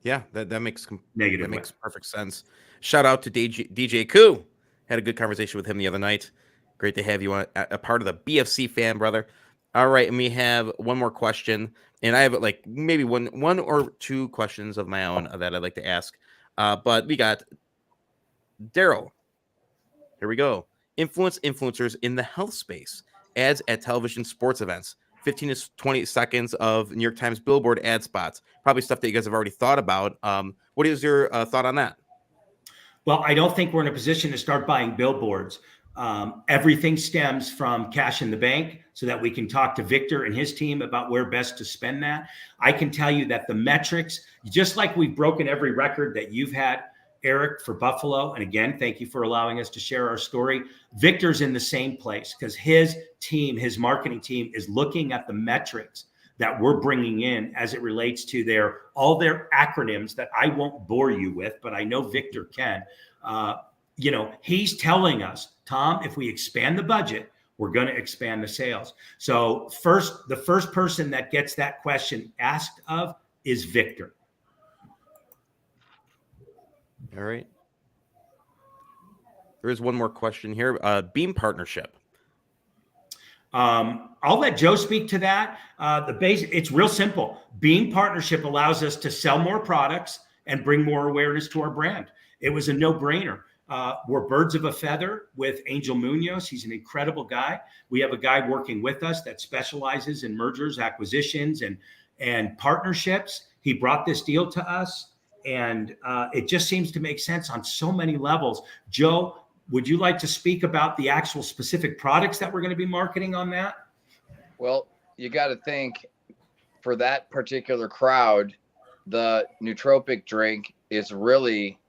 Yeah, that makes negative. That makes perfect sense. Shout out to DJ Koo. Had a good conversation with him the other night. Great to have you on, a part of the BFC fan, brother. All right, and we have one more question, and I have like maybe one or two questions of my own that I'd like to ask. But we got Daryl. Here we go. Influencers in the health space. Ads at television sports events. 15 to 20 seconds of New York Times billboard ad spots. Probably stuff that you guys have already thought about. What is your thought on that? Well, I don't think we're in a position to start buying billboards. Everything stems from cash in the bank so that we can talk to Victor and his team about where best to spend that. I can tell you that the metrics, just like we've broken every record that you've had, Eric, for Buffalo. And again, thank you for allowing us to share our story. Victor's in the same place because his team, his marketing team, is looking at the metrics that we're bringing in as it relates to all their acronyms that I won't bore you with, but I know Victor can. He's telling us, Tom, if we expand the budget, we're going to expand the sales. So the first person that gets that question asked of is Victor. All right. There is one more question here. Beam partnership. I'll let Joe speak to that. It's real simple. Beam partnership allows us to sell more products and bring more awareness to our brand. It was a no-brainer. We're birds of a feather with Angel Munoz. He's an incredible guy. We have a guy working with us that specializes in mergers, acquisitions, and partnerships. He brought this deal to us, and it just seems to make sense on so many levels. Joe, would you like to speak about the actual specific products that we're going to be marketing on that? Well, you got to think for that particular crowd, the nootropic drink is really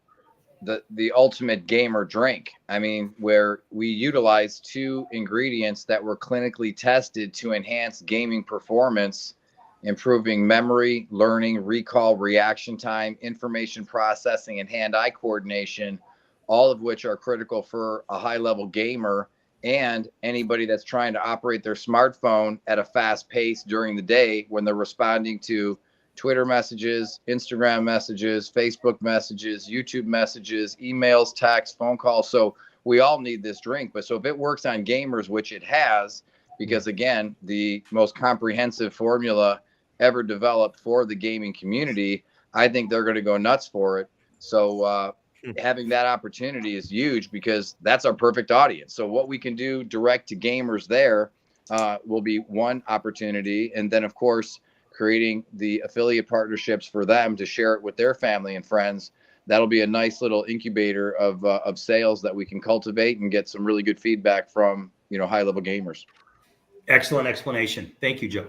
the ultimate gamer drink. I mean, where we utilize two ingredients that were clinically tested to enhance gaming performance, improving memory, learning, recall, reaction time, information processing, and hand-eye coordination, all of which are critical for a high-level gamer and anybody that's trying to operate their smartphone at a fast pace during the day when they're responding to Twitter messages, Instagram messages, Facebook messages, YouTube messages, emails, texts, phone calls. So we all need this drink. But so if it works on gamers, which it has, because again, the most comprehensive formula ever developed for the gaming community, I think they're going to go nuts for it. So having that opportunity is huge because that's our perfect audience. So what we can do direct to gamers there will be one opportunity. And then, of course, creating the affiliate partnerships for them to share it with their family and friends. That'll be a nice little incubator of sales that we can cultivate and get some really good feedback from, high level gamers. Excellent explanation. Thank you, Joe.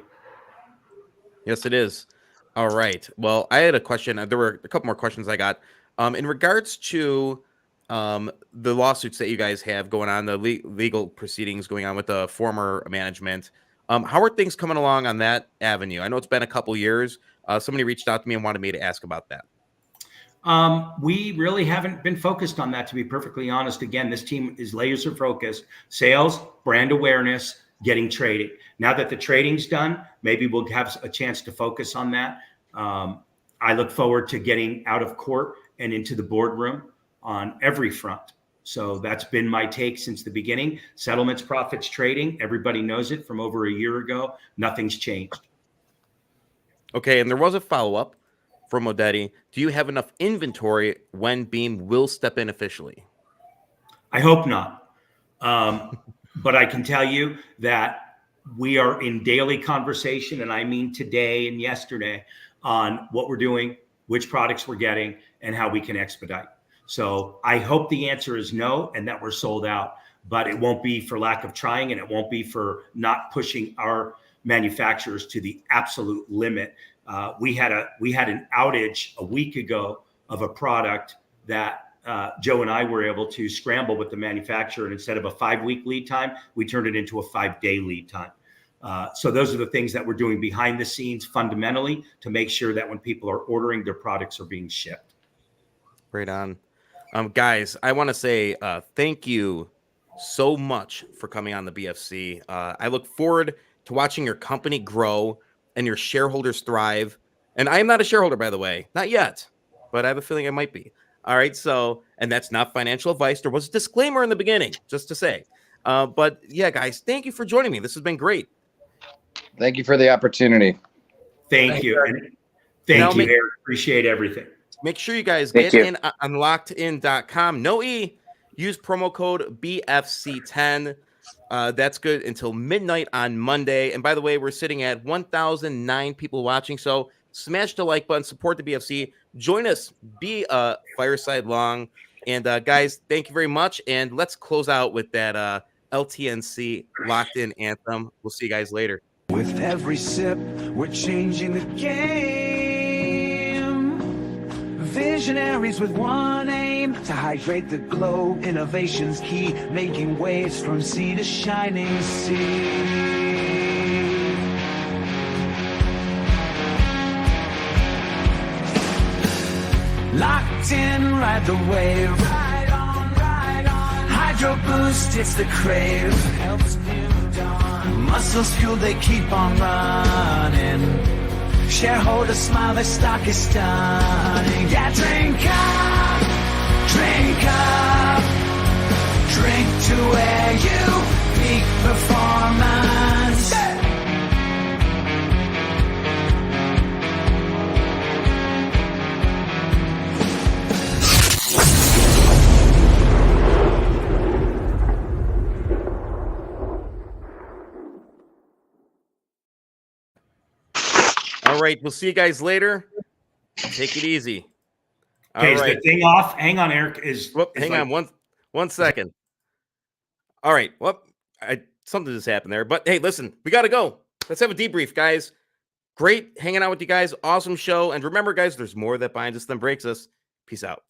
Yes, it is. All right. Well, I had a question. There were a couple more questions I got. In regards to the lawsuits that you guys have going on, the legal proceedings going on with the former management, how are things coming along on that avenue? I know it's been a couple years. Somebody reached out to me and wanted me to ask about that. We really haven't been focused on that, to be perfectly honest. Again, this team is laser focused, sales, brand awareness, getting trading. Now that the trading's done, maybe we'll have a chance to focus on that. I look forward to getting out of court and into the boardroom on every front. So that's been my take since the beginning. Settlements, profits, trading. Everybody knows it from over a year ago. Nothing's changed. Okay. And there was a follow-up from Odetti. Do you have enough inventory when Beam will step in officially? I hope not. But I can tell you that we are in daily conversation, and I mean today and yesterday, on what we're doing, which products we're getting, and how we can expedite. So I hope the answer is no, and that we're sold out, but it won't be for lack of trying, and it won't be for not pushing our manufacturers to the absolute limit. We had an outage a week ago of a product that Joe and I were able to scramble with the manufacturer, and instead of a 5-week lead time, we turned it into a 5-day lead time. So those are the things that we're doing behind the scenes fundamentally to make sure that when people are ordering, their products are being shipped. Right on. Guys, I want to say thank you so much for coming on the BFC. I look forward to watching your company grow and your shareholders thrive. And I am not a shareholder, by the way, not yet, but I have a feeling I might be. All right. So, and that's not financial advice. There was a disclaimer in the beginning, just to say. But yeah, guys, thank you for joining me. This has been great. Thank you for the opportunity. Thank you. And thank you, Eric. Appreciate everything. Make sure you guys get in on lockedin.com. No E. Use promo code BFC10. That's good until midnight on Monday. And by the way, we're sitting at 1,009 people watching. So smash the like button, support the BFC. Join us, be a fireside long. And guys, thank you very much. And let's close out with that LTNC Locked In anthem. We'll see you guys later. With every sip, we're changing the game. Visionaries with one aim, to hydrate the globe. Innovation's key, making waves from sea to shining sea. Locked in, ride the wave. Ride on, ride on. Hydro boost, it's the crave. Helps build on. Muscles fueled, they keep on running. Shareholders smile, their stock is stunning. Yeah, drink up, drink up. Drink to where you peak performance. Yeah. All right. We'll see you guys later. Take it easy. Okay, is the thing off? Hang on, Eric. Hang on one second. All right. Well, something just happened there. But hey, listen, we got to go. Let's have a debrief, guys. Great hanging out with you guys. Awesome show. And remember, guys, there's more that binds us than breaks us. Peace out.